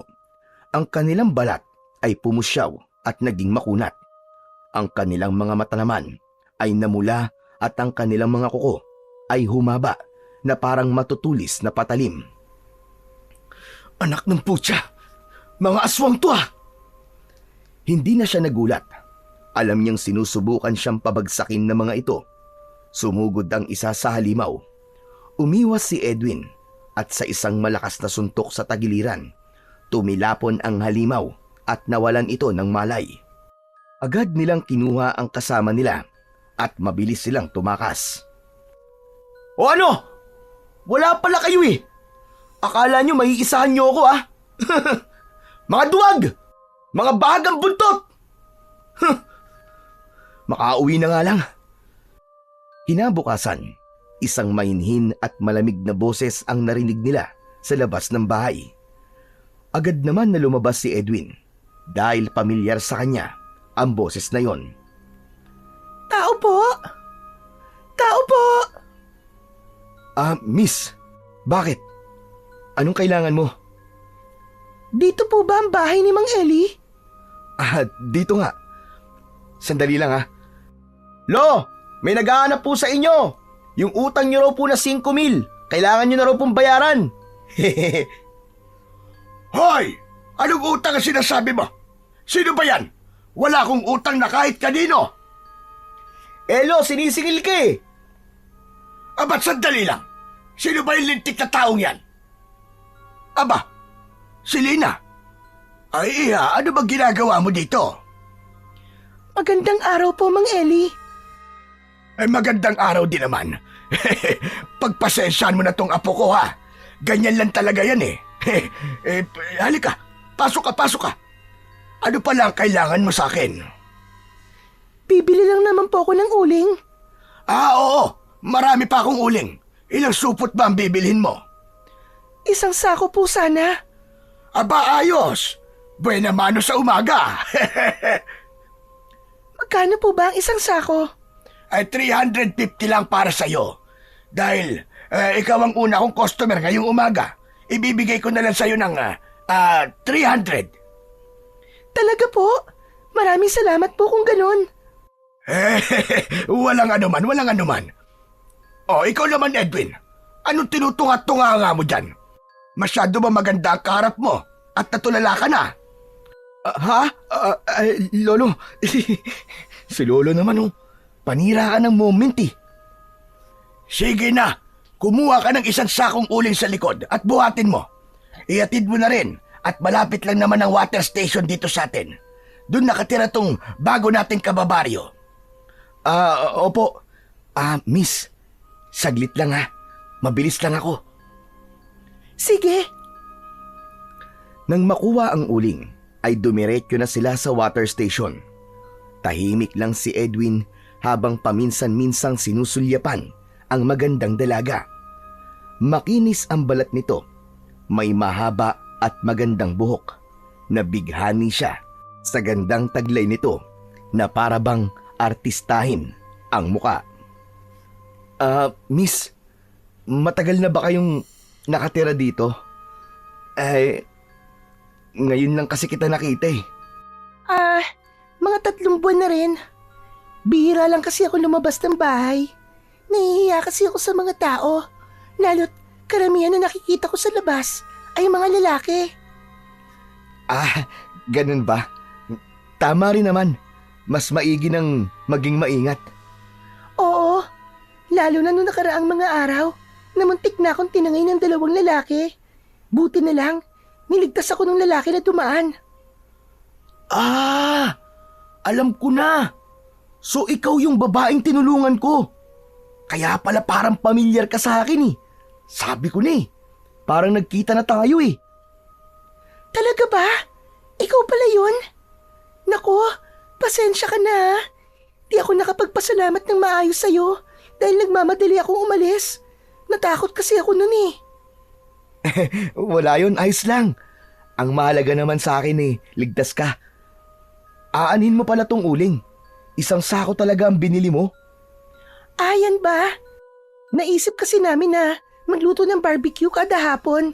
Ang kanilang balat ay pumusyaw at naging makunat. Ang kanilang mga mata naman ay namula at ang kanilang mga kuko ay humaba na parang matutulis na patalim. Anak ng putya! Mga aswang to ah! Hindi na siya nagulat. Alam niyang sinusubukan siyang pabagsakin ng mga ito. Sumugod ang isa sa halimaw. Umiwas si Edwin at sa isang malakas na suntok sa tagiliran, tumilapon ang halimaw at nawalan ito ng malay. Agad nilang kinuha ang kasama nila at mabilis silang tumakas. O ano? Wala pala kayo eh! Akala nyo maiisahan nyo ako ah! Mga duwag! Mga bahagang buntot! Makauwi na nga lang. Kinabukasan, isang mainhin at malamig na boses ang narinig nila sa labas ng bahay. Agad naman na lumabas si Edwin dahil pamilyar sa kanya ang boses na yon. Tao po! Tao po! Miss, bakit? Anong kailangan mo? Dito po ba ang bahay ni Mang Eli? Dito nga. Sandali lang ha. Lo, may naghahanap po sa inyo. Yung utang nyo raw po na 5,000. Kailangan nyo na raw pong bayaran. Hoy! Anong utang ang sinasabi mo? Sino ba yan? Wala akong utang na kahit kanino. Lo, sinisingil ka eh. Aba't sandali lang. Sino ba yung lintik na taong yan? Aba, si Lina. Ay iya, ano bang ginagawa mo dito? Magandang araw po, Mang Eli. Ay magandang araw din naman. Pagpasensyahan mo na tong apo ko ha. Ganyan lang talaga yan eh. Halika, pasok ka. Ano pala ang kailangan mo sa akin? Bibili lang naman po ako ng uling. Oo, marami pa akong uling. Ilang supot ba ang bibilhin mo? Isang sako po sana. Aba, ayos. Buena mano sa umaga. Magkano po ba ang isang sako? Ay 350 lang para sa'yo. Dahil ikaw ang una kong customer ngayong umaga. Ibibigay ko na lang sa'yo ng 300. Talaga po? Maraming salamat po kung ganun. Walang anuman. O, ikaw naman Edwin. Anong tinutunga-tunga mo dyan? Masyado ba maganda ang kaharap mo at natulala ka na? Lolo. Si Lolo naman panira ka ng moment eh. Sige na, kumuha ka ng isang sakong uling sa likod at buhatin mo. Ihatid mo na rin at malapit lang naman ang water station dito sa atin. Doon nakatira tong bago nating kababaryo. Opo. Miss, saglit lang ha. Mabilis lang ako. Sige. Nang makuha ang uling, ay dumiretso na sila sa water station. Tahimik lang si Edwin habang paminsan-minsang sinusulyapan ang magandang dalaga. Makinis ang balat nito. May mahaba at magandang buhok. Nabighani siya sa gandang taglay nito na parabang artistahin ang muka. Miss, matagal na ba kayong nakatira dito? Ngayon lang kasi kita nakita eh. Mga 3 buwan na rin. Bihira lang kasi ako lumabas ng bahay. Nahihiya kasi ako sa mga tao. Lalo't karamihan na nakikita ko sa labas ay mga lalaki. Ganun ba? Tama rin naman. Mas maigi ng maging maingat. Oo, lalo na nung nakaraang mga araw na muntik na akong tinangay ng 2 lalaki. Buti na lang, niligtas ako ng lalaki na dumaan. Alam ko na. So ikaw yung babaeng tinulungan ko. Kaya pala parang pamilyar ka sa akin eh. Sabi ko na eh. Parang nagkita na tayo eh. Talaga ba? Ikaw pala yun? Naku, pasensya ka na. Di ako nakapagpasalamat ng maayos sa'yo dahil nagmamadali akong umalis. Natakot kasi ako nun eh. Wala yun, ayos lang. Ang mahalaga naman sa akin eh, ligtas ka. Aanin mo pala tong uling. Isang sako talaga ang binili mo. Yan ba? Naisip kasi namin na magluto ng barbecue kada hapon.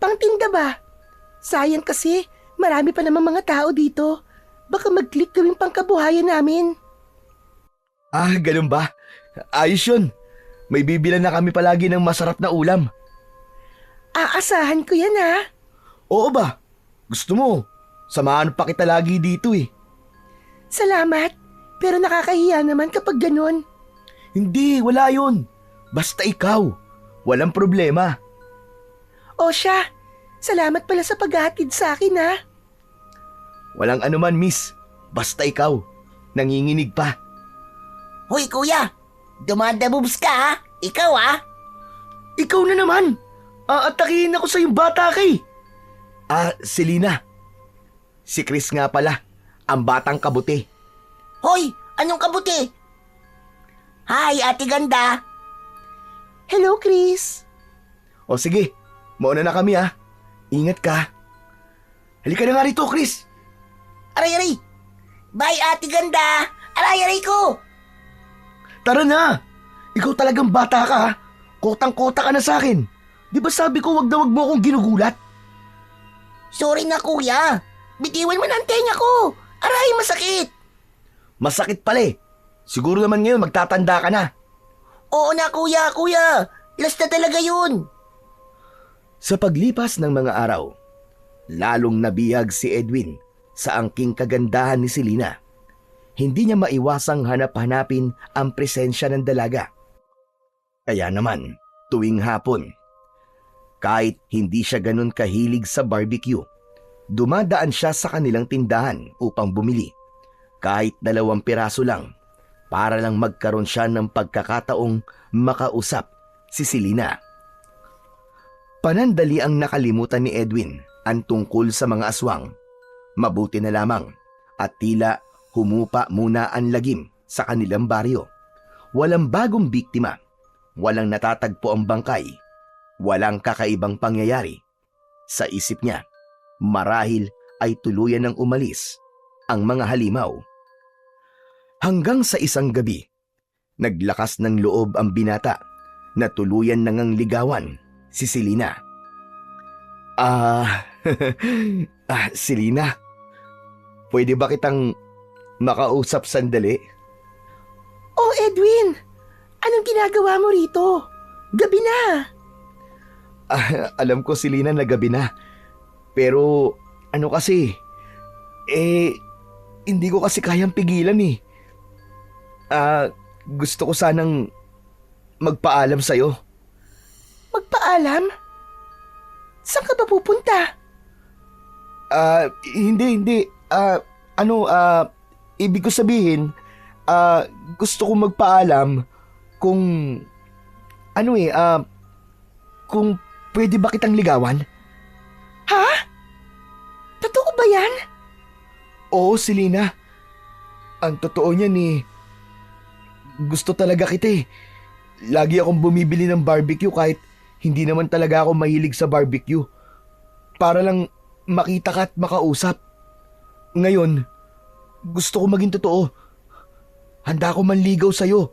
Pangtinda ba? Sayang kasi, marami pa naman mga tao dito. Baka mag-click gawing pangkabuhayan namin. Ganun ba? Ayos yun. May bibilan na kami palagi ng masarap na ulam. Aasahan ko yan ha. Oo ba? Gusto mo? Samahan pa kita lagi dito eh. Salamat, pero nakakahiya naman kapag ganun. Hindi, wala yun. Basta ikaw. Walang problema. O siya, salamat pala sa paghahatid sa akin ha. Walang anuman, miss. Basta ikaw. Nanginginig pa. Hoy kuya, dumadabubs ka ha? Ikaw ha? Ikaw na naman. Aatakihin ako sa yung bata kay. Selena. Si Chris nga pala. Ang batang kabuti. Hoy, anong kabuti? Hi, ate ganda. Hello, Chris. O sige, mauna na kami ha. Ingat ka. Halika na nga rito, Chris. Aray. Bye, ate ganda. Aray ko. Tara na. Ikaw talagang bata ka ha. Kotang-kota ka na sa akin. Di ba sabi ko wag na wag mo akong ginugulat? Sorry na kuya. Bitiwan mo na ang tenga ko. Aray, masakit. Masakit pala eh. Siguro naman ngayon magtatanda ka na. Oo na kuya. Last na talaga yun. Sa paglipas ng mga araw, lalong nabihag si Edwin sa angking kagandahan ni Selena. Hindi niya maiwasang hanap-hanapin ang presensya ng dalaga. Kaya naman, tuwing hapon, kahit hindi siya ganun kahilig sa barbecue, dumadaan siya sa kanilang tindahan upang bumili. Kahit 2 piraso lang, para lang magkaroon siya ng pagkakataong makausap si Selena. Panandali ang nakalimutan ni Edwin ang tungkol sa mga aswang. Mabuti na lamang at tila humupa muna ang lagim sa kanilang baryo. Walang bagong biktima, walang natatagpo ang bangkay, walang kakaibang pangyayari. Sa isip niya, marahil ay tuluyan ng umalis ang mga halimaw. Hanggang sa isang gabi, naglakas ng loob ang binata na tuluyan nang ligawan si Selena. Selena, pwede ba kitang makausap sandali? Oh, Edwin! Anong ginagawa mo rito? Gabi na! Alam ko, Selena, na gabi na. Pero, ano kasi, hindi ko kasi kayang pigilan eh. Gusto ko sanang magpaalam sa'yo. Magpaalam? Saan ka ba pupunta? Hindi. Ibig ko sabihin, Gusto kong magpaalam kung kung pwede ba kitang ligawan? Ha? Totoo ba yan? Oo, Selena. Ang totoo niyan gusto talaga kita eh. Lagi akong bumibili ng barbecue kahit hindi naman talaga ako mahilig sa barbecue. Para lang makita ka at makausap. Ngayon, gusto ko maging totoo. Handa ako manligaw sa'yo.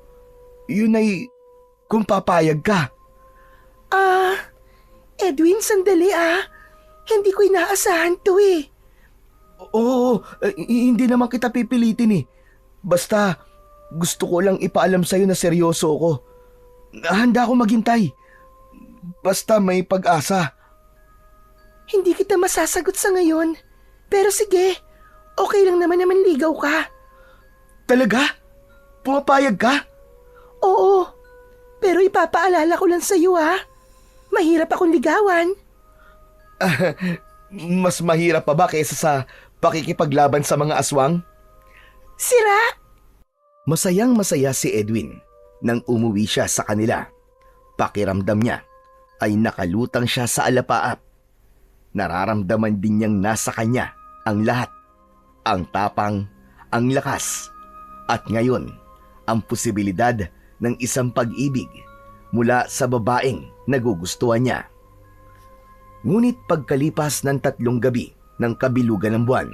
Yun ay kung papayag ka. Edwin, sandali Hindi ko inaasahan to eh. Oo, hindi naman kita pipilitin eh. Basta gusto ko lang ipaalam sa'yo na seryoso ako. Handa ako maghintay. Basta may pag-asa. Hindi kita masasagot sa ngayon. Pero sige, okay lang naman ligaw ka. Talaga? Pumapayag ka? Oo, pero ipapaalala ko lang sa'yo Mahirap akong ligawan. Mas mahirap pa ba kaysa sa pakikipaglaban sa mga aswang? Sira! Masayang masaya si Edwin nang umuwi siya sa kanila. Pakiramdam niya ay nakalutang siya sa alapaap. Nararamdaman din niyang nasa kanya ang lahat. Ang tapang, ang lakas, at ngayon ang posibilidad ng isang pag-ibig mula sa babaeng nagugustuhan niya. Ngunit pagkalipas ng 3 gabi ng kabilugan ng buwan,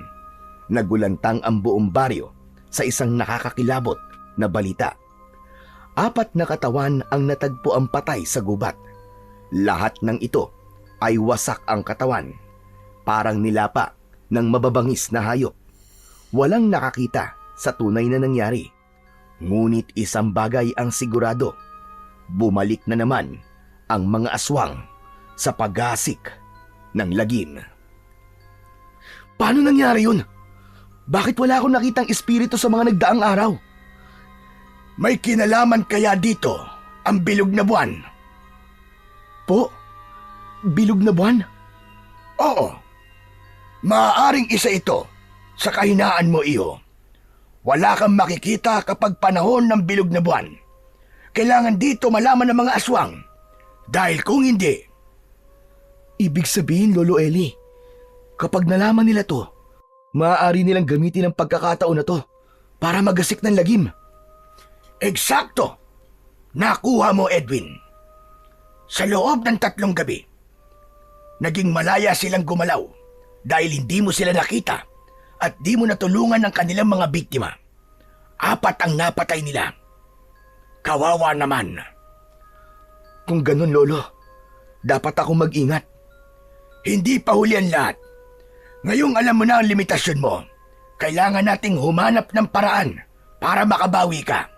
nagulantang ang buong baryo sa isang nakakakilabot na balita. 4 na katawan ang natagpuang patay sa gubat. Lahat ng ito ay wasak ang katawan, parang nilapa ng mababangis na hayop. Walang nakakita sa tunay na nangyari. Ngunit isang bagay ang sigurado. Bumalik na naman ang mga aswang sa pag-asik ng lagim. Paano nangyari yun? Bakit wala akong nakitang espiritu sa mga nagdaang araw? May kinalaman kaya dito ang bilog na buwan? Po? Bilog na buwan? Oo. Maaaring isa ito sa kahinaan mo, iho. Wala kang makikita kapag panahon ng bilog na buwan. Kailangan dito malaman ng mga aswang. Dahil kung hindi... Ibig sabihin, Lolo Eli, kapag nalaman nila to, maaari nilang gamitin ang pagkakataon na to para magasik ng lagim. Eksakto! Nakuha mo, Edwin. Sa loob ng 3 gabi, naging malaya silang gumalaw dahil hindi mo sila nakita at di mo natulungan ang kanilang mga biktima. 4 ang napatay nila. Kawawa naman. Kung ganun, Lolo, dapat ako mag-ingat. Hindi pa huli ang lahat. Ngayong alam mo na ang limitasyon mo, kailangan nating humanap ng paraan para makabawi ka.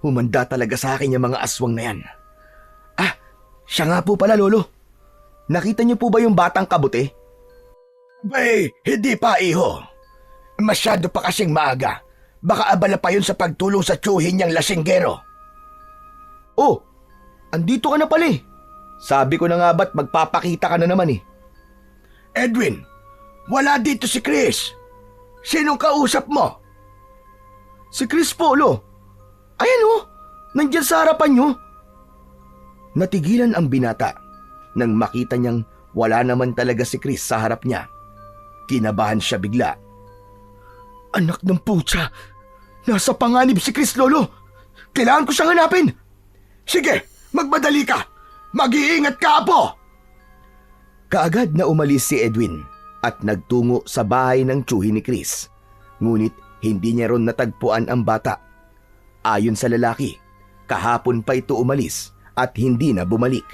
Humanda talaga sa akin yung mga aswang na yan. Siya nga po pala, Lolo. Nakita niyo po ba yung batang kabuti? Hindi pa, iho. Masyado pa kasing maaga. Baka abala pa yun sa pagtulong sa tiyuhin niyang lasinggero. Oh, andito ka na pala eh. Sabi ko na nga ba't magpapakita ka na naman eh. Edwin, wala dito si Chris. Sinong kausap mo? Si Chris Polo. Ayan oh, nandyan sa harapan niyo. Natigilan ang binata nang makita niyang wala naman talaga si Chris sa harap niya. Kinabahan siya bigla. Anak ng putya, nasa panganib si Chris, Lolo. Kailangan ko siyang hanapin. Sige, magmadali ka. Mag-iingat ka, Apo. Kaagad na umalis si Edwin at nagtungo sa bahay ng tiyuhin ni Chris. Ngunit hindi niya ron natagpuan ang bata. Ayon sa lalaki, kahapon pa ito umalis at hindi na bumalik.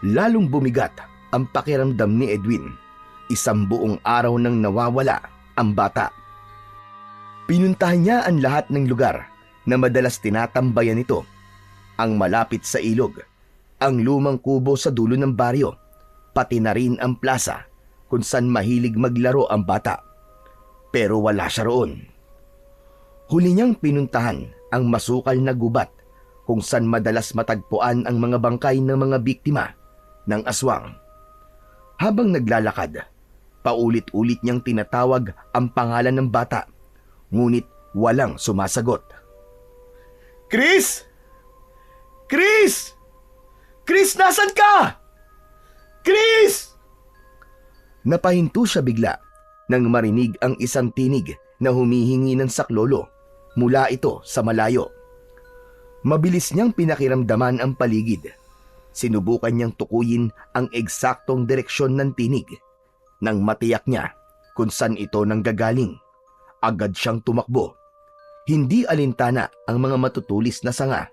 Lalong bumigat ang pakiramdam ni Edwin. 1 buong araw nang nawawala ang bata. Pinuntahan niya ang lahat ng lugar na madalas tinatambayan nito. Ang malapit sa ilog, ang lumang kubo sa dulo ng baryo, pati na rin ang plaza kung saan mahilig maglaro ang bata. Pero wala siya roon. Huli niyang pinuntahan ang masukal na gubat kung saan madalas matagpuan ang mga bangkay ng mga biktima ng aswang. Habang naglalakad, paulit-ulit niyang tinatawag ang pangalan ng bata, ngunit Walang sumasagot. Chris! Chris! Chris, nasan ka? Chris! Napahinto siya bigla nang marinig ang isang tinig na humihingi ng saklolo mula ito sa malayo. Mabilis niyang pinakiramdaman ang paligid. Sinubukan niyang tukuyin ang eksaktong direksyon ng tinig. Nang matiyak niya kung saan ito nanggagaling, agad siyang tumakbo. Hindi alintana ang mga matutulis na sanga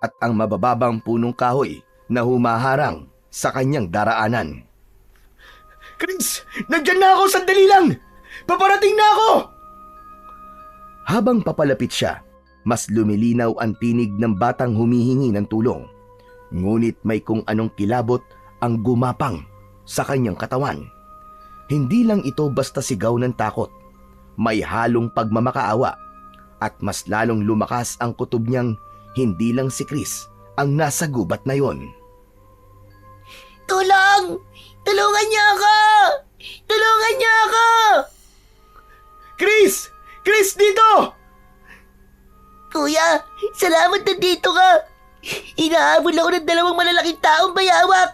at ang mabababang punong kahoy na humaharang sa kanyang daraanan. Chris, nandyan na ako, sandali lang! Paparating na ako! Habang papalapit siya, mas lumilinaw ang tinig ng batang humihingi ng tulong. Ngunit may kung anong kilabot ang gumapang sa kanyang katawan. Hindi lang ito basta sigaw ng takot. May halong pagmamakaawa at mas lalong lumakas ang kutob niyang hindi lang si Chris ang nasa gubat na yon. Tulong! Tulungan niyo ako! Tulungan niyo ako! Chris! Chris, dito! Kuya, salamat na dito ka. Inahabol ako ng 2 malalaking taong bayawak.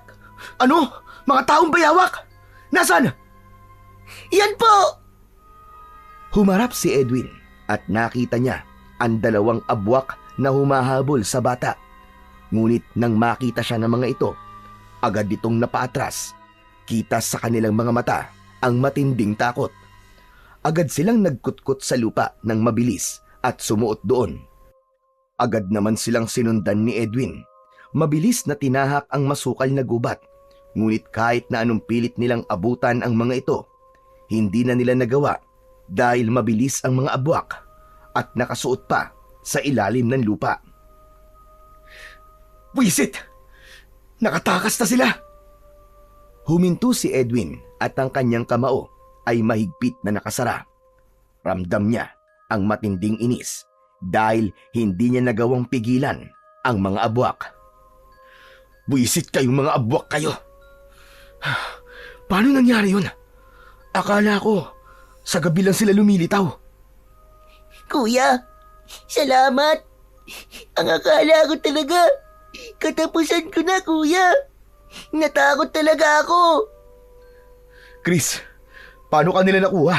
Ano? Mga taong bayawak? Nasaan? Yan po! Humarap si Edwin at nakita niya ang 2 abwak na humahabol sa bata. Ngunit nang makita siya ng mga ito, agad itong napaatras. Kita sa kanilang mga mata ang matinding takot. Agad silang nagkutkot sa lupa ng mabilis at sumuot doon. Agad naman silang sinundan ni Edwin. Mabilis na tinahak ang masukal na gubat. Ngunit kahit na anong pilit nilang abutan ang mga ito, hindi na nila nagawa dahil mabilis ang mga abwak at nakasuot pa sa ilalim ng lupa. Wisit! Nakatakas na sila! Huminto si Edwin at ang kanyang kamao ay mahigpit na nakasara. Ramdam niya ang matinding inis dahil hindi niya nagawang pigilan ang mga abwak. Wisit kayong mga abwak kayo! Paano nangyari yun? Akala ko, sa gabi lang sila lumilitaw. Kuya, salamat. Ang akala ko talaga, katapusan ko na, kuya. Natakot talaga ako. Chris, paano ka nila nakuha?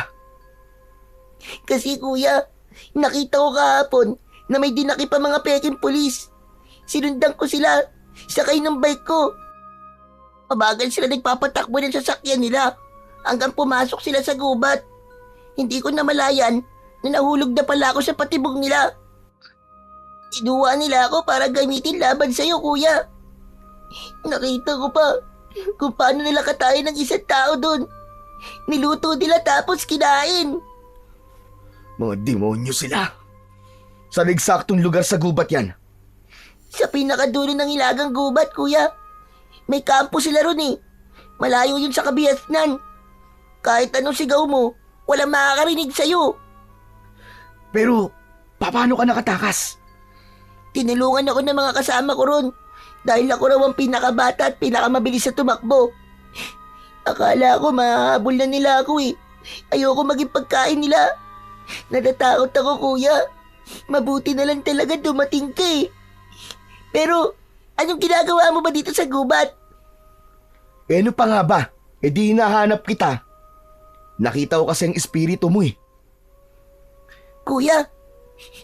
Kasi kuya, nakita ko kahapon na may dinaki pa mga peking pulis. Sinundan ko sila, sakay ng bike ko. Mabagal sila nagpapatakbo ng sasakyan nila hanggang pumasok sila sa gubat. Hindi ko namalayan na nahulog na pala ako sa patibong nila. Inuwa nila ako para gamitin laban sa'yo, kuya. Nakita ko pa kung paano nila katayin ng isang tao doon. Niluto nila tapos kinain. Mga demonyo sila. Saan eksaktong lugar sa gubat yan? Sa pinakadulo ng hilagang gubat, kuya. May kampo sila ron eh. Malayo yun sa kabihasnan. Kahit anong sigaw mo, walang makakarinig sa'yo. Pero, paano ka nakatakas? Tinulungan ako ng mga kasama ko ron dahil ako raw ang pinakabata at pinakamabilis sa tumakbo. Akala ko mahahabol na nila ako eh. Ayoko maging pagkain nila. Natatakot ako, kuya. Mabuti na lang talaga dumating ka eh. Pero, anong ginagawa mo ba dito sa gubat? Ano pa nga ba? E di hinahanap kita. Nakita ko kasi ang espiritu mo eh. Kuya,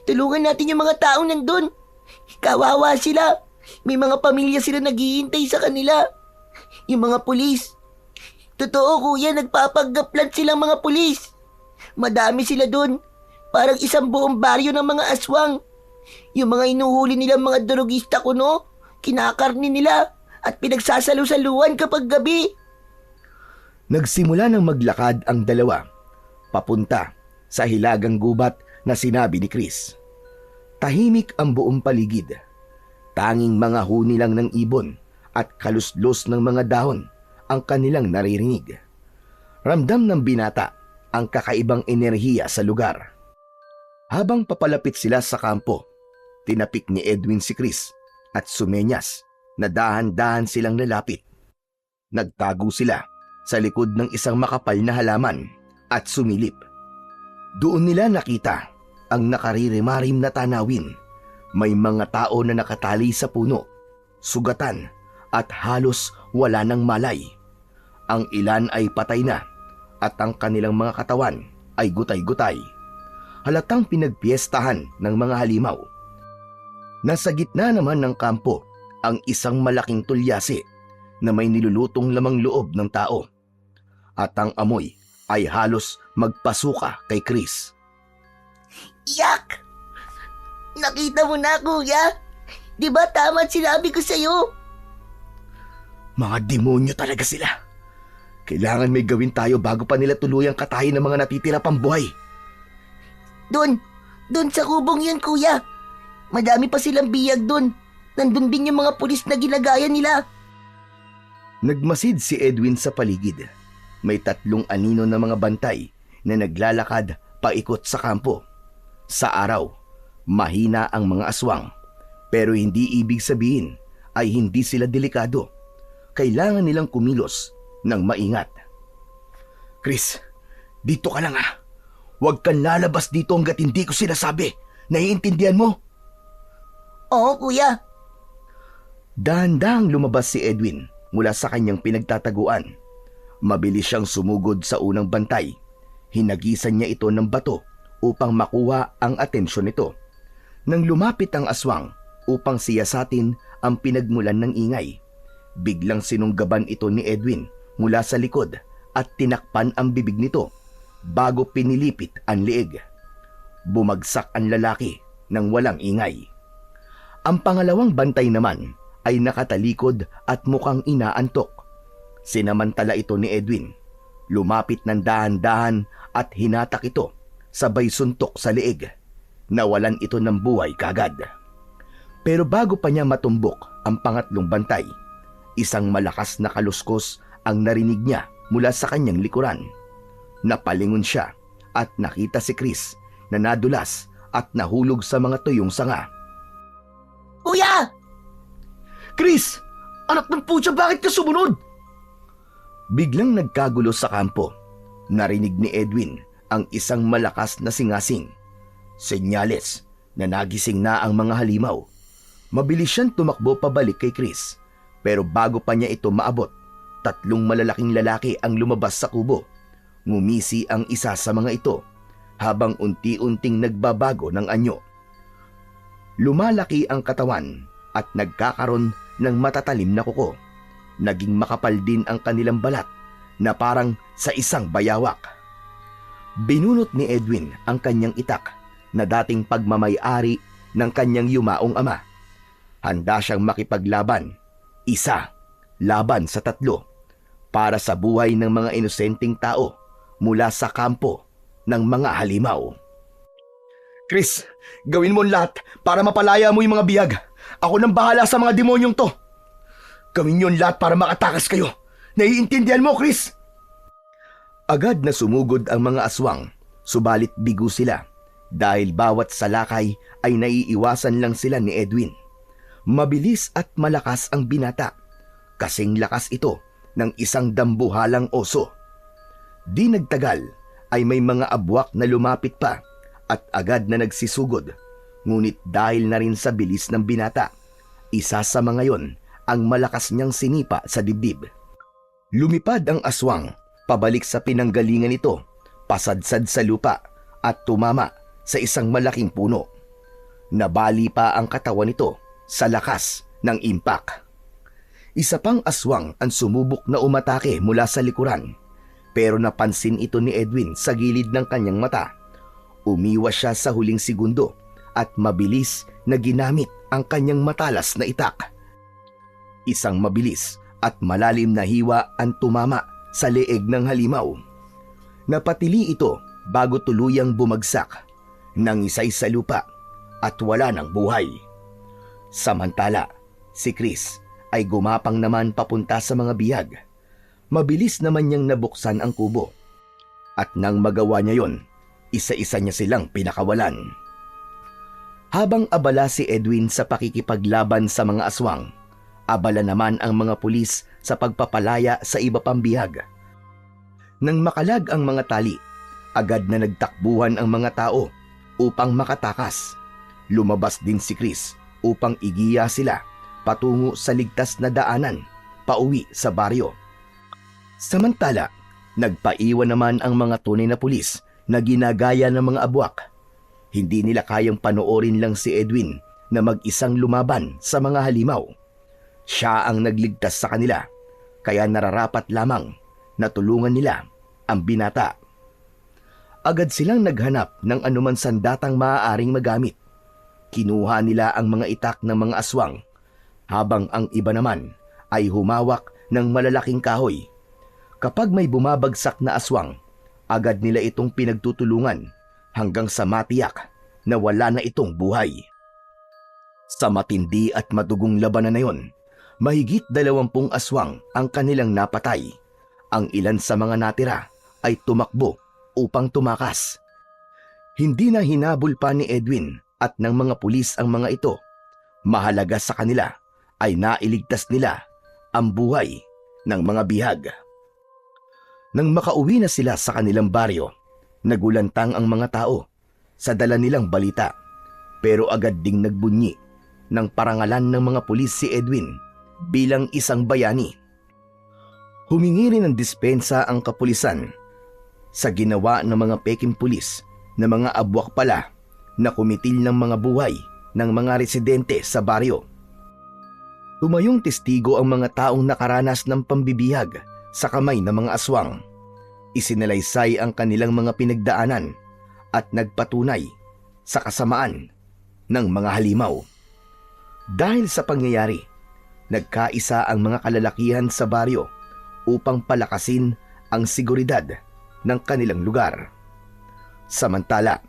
tulungan natin yung mga taong nandun. Kawawa sila. May mga pamilya sila naghihintay sa kanila. Yung mga pulis. Totoo, kuya, nagpapaggaplan silang mga pulis. Madami sila dun. Parang isang buong baryo ng mga aswang. Yung mga inuhuli nilang mga drogista kuno, kinakarni nila at pinagsasalu-saluan kapag gabi. Nagsimula ng maglakad ang 2 papunta sa hilagang gubat na sinabi ni Chris. Tahimik ang buong paligid. Tanging mga huni lang ng ibon at kaluslos ng mga dahon ang kanilang naririnig. Ramdam ng binata ang kakaibang enerhiya sa lugar. Habang papalapit sila sa kampo, tinapik ni Edwin si Chris at sumenyas na dahan-dahan silang lalapit. Nagtago sila sa likod ng isang makapal na halaman at sumilip. Doon nila nakita ang nakaririmarim na tanawin. May mga tao na nakatali sa puno, sugatan at halos wala ng malay. Ang ilan ay patay na at ang kanilang mga katawan ay gutay-gutay. Halatang pinagpiestahan ng mga halimaw. Nasa gitna naman ng kampo ang isang malaking tulyasi na may nilulutong lamang loob ng tao. At ang amoy ay halos magpasuka kay Chris. Yak! Nakita mo na, kuya? Di ba tama at sinabi ko sa'yo? Mga demonyo talaga sila. Kailangan may gawin tayo bago pa nila tuluyang katayin ng mga natitira pang buhay. Doon sa kubong yun, kuya. Madami pa silang biyag doon. Nandun din yung mga pulis na ginagaya nila. Nagmasid si Edwin sa paligid. May 3 anino na mga bantay na naglalakad paikot sa kampo. Sa araw, mahina ang mga aswang, pero hindi ibig sabihin ay hindi sila delikado. Kailangan nilang kumilos ng maingat. Chris, dito ka lang ha. Huwag kang lalabas dito hanggat hindi ko sinasabi. Naiintindihan mo? Oo, kuya. Dahan-dahang lumabas si Edwin mula sa kanyang pinagtataguan. Mabilis siyang sumugod sa unang bantay. Hinagisan niya ito ng bato upang makuha ang atensyon nito. Nang lumapit ang aswang upang siyasatin ang pinagmulan ng ingay, biglang sinunggaban ito ni Edwin mula sa likod at tinakpan ang bibig nito bago pinilipit ang liig. Bumagsak ang lalaki nang walang ingay. Ang pangalawang bantay naman ay nakatalikod at mukhang inaantok. Sinamantala ito ni Edwin. Lumapit ng dahan-dahan at hinatak ito, sabay suntok sa liig. Nawalan ito ng buhay kagad. Pero bago pa niya matumbok ang pangatlong bantay, isang malakas na kaluskos ang narinig niya mula sa kanyang likuran. Napalingon siya at nakita si Chris na nadulas at nahulog sa mga tuyong sanga. Kuya! Chris! Anak ng putya, bakit ka sumunod? Biglang nagkagulo sa kampo. Narinig ni Edwin ang isang malakas na singasing. Senyales na nagising na ang mga halimaw. Mabilis siyang tumakbo pabalik kay Chris. Pero bago pa niya ito maabot, 3 malalaking lalaki ang lumabas sa kubo. Ngumisi ang isa sa mga ito habang unti-unting nagbabago ng anyo. Lumalaki ang katawan at nagkakaroon ng matatalim na kuko. Naging makapal din ang kanilang balat na parang sa isang bayawak. Binunot ni Edwin ang kanyang itak na dating pagmamay-ari ng kanyang yumaong ama. Handa siyang makipaglaban, 1 laban sa 3, para sa buhay ng mga inosenteng tao mula sa kampo ng mga halimaw. Chris, gawin mo lahat para mapalaya mo yung mga biyag. Ako nang bahala sa mga demonyong to. Gawin yun lahat para makatakas kayo. Naiintindihan mo, Chris? Agad na sumugod ang mga aswang, subalit bigo sila dahil bawat salakay ay naiiwasan lang sila ni Edwin. Mabilis at malakas ang binata, kasing lakas ito ng isang dambuhalang oso. Di nagtagal ay may mga abwak na lumapit pa at agad na nagsisugod, ngunit dahil na rin sa bilis ng binata, isa sa mga yon ang malakas niyang sinipa sa dibdib. Lumipad ang aswang pabalik sa pinanggalingan nito, pasadsad sa lupa at tumama sa isang malaking puno. Nabali pa ang katawan nito sa lakas ng impact. Isa pang aswang ang sumubok na umatake mula sa likuran, pero napansin ito ni Edwin sa gilid ng kanyang mata. Umiwas siya sa huling segundo at mabilis na ginamit ang kanyang matalas na itak. Isang mabilis at malalim na hiwa ang tumama sa leeg ng halimaw. Napatili ito bago tuluyang bumagsak, nangisay sa lupa at wala ng buhay. Samantala, si Chris ay gumapang naman papunta sa mga bihag. Mabilis naman niyang nabuksan ang kubo. At nang magawa niya yon, isa-isa niya silang pinakawalan. Habang abala si Edwin sa pakikipaglaban sa mga aswang, abala naman ang mga pulis sa pagpapalaya sa iba pang bihag. Nang makalag ang mga tali, agad na nagtakbuhan ang mga tao upang makatakas. Lumabas din si Chris upang igiya sila patungo sa ligtas na daanan pauwi sa baryo. Samantala, nagpaiwan naman ang mga tunay na pulis na ginagaya ng mga abwak. Hindi nila kayang panoorin lang si Edwin na mag-isang lumaban sa mga halimaw. Siya ang nagligtas sa kanila, kaya nararapat lamang na tulungan nila ang binata. Agad silang naghanap ng anuman sandatang maaaring magamit. Kinuha nila ang mga itak ng mga aswang, habang ang iba naman ay humawak ng malalaking kahoy. Kapag may bumabagsak na aswang, agad nila itong pinagtutulungan hanggang sa matiyak na wala na itong buhay. Sa matindi at madugong labanan na yon, mahigit 20 aswang ang kanilang napatay. Ang ilan sa mga natira ay tumakbo upang tumakas. Hindi na hinabol pa ni Edwin at ng mga pulis ang mga ito. Mahalaga sa kanila ay nailigtas nila ang buhay ng mga bihag. Nang makauwi na sila sa kanilang baryo, nagulantang ang mga tao sa dala nilang balita, pero agad ding nagbunyi ng parangalan ng mga pulis si Edwin bilang isang bayani. Humingi rin ng dispensa ang kapulisan sa ginawa ng mga peking pulis na mga abwak pala na kumitil ng mga buhay ng mga residente sa baryo. Tumayong testigo ang mga taong nakaranas ng pambibihag sa kamay ng mga aswang. Isinalaysay ang kanilang mga pinagdaanan at nagpatunay sa kasamaan ng mga halimaw. Dahil sa pangyayari, nagkaisa ang mga kalalakihan sa baryo upang palakasin ang seguridad ng kanilang lugar. Samantala,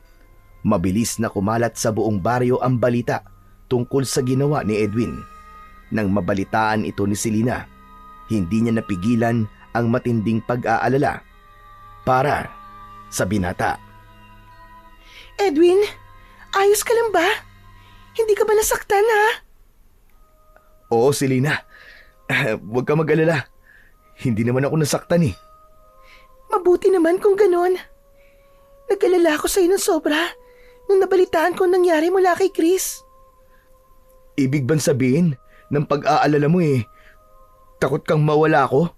mabilis na kumalat sa buong baryo ang balita tungkol sa ginawa ni Edwin. Nang mabalitaan ito ni Selena, hindi niya napigilan ang matinding pag-aalala para sa binata. Edwin, ayos ka lang ba? Hindi ka ba nasaktan, ha? Oo, Selena. Huwag ka mag-alala. Hindi naman ako nasaktan eh. Mabuti naman kung ganon. Nag-alala ako sa'yo ng sobra nung nabalitaan ko ang nangyari mula kay Chris. Ibig bang sabihin ng pag-aalala mo takot kang mawala ako?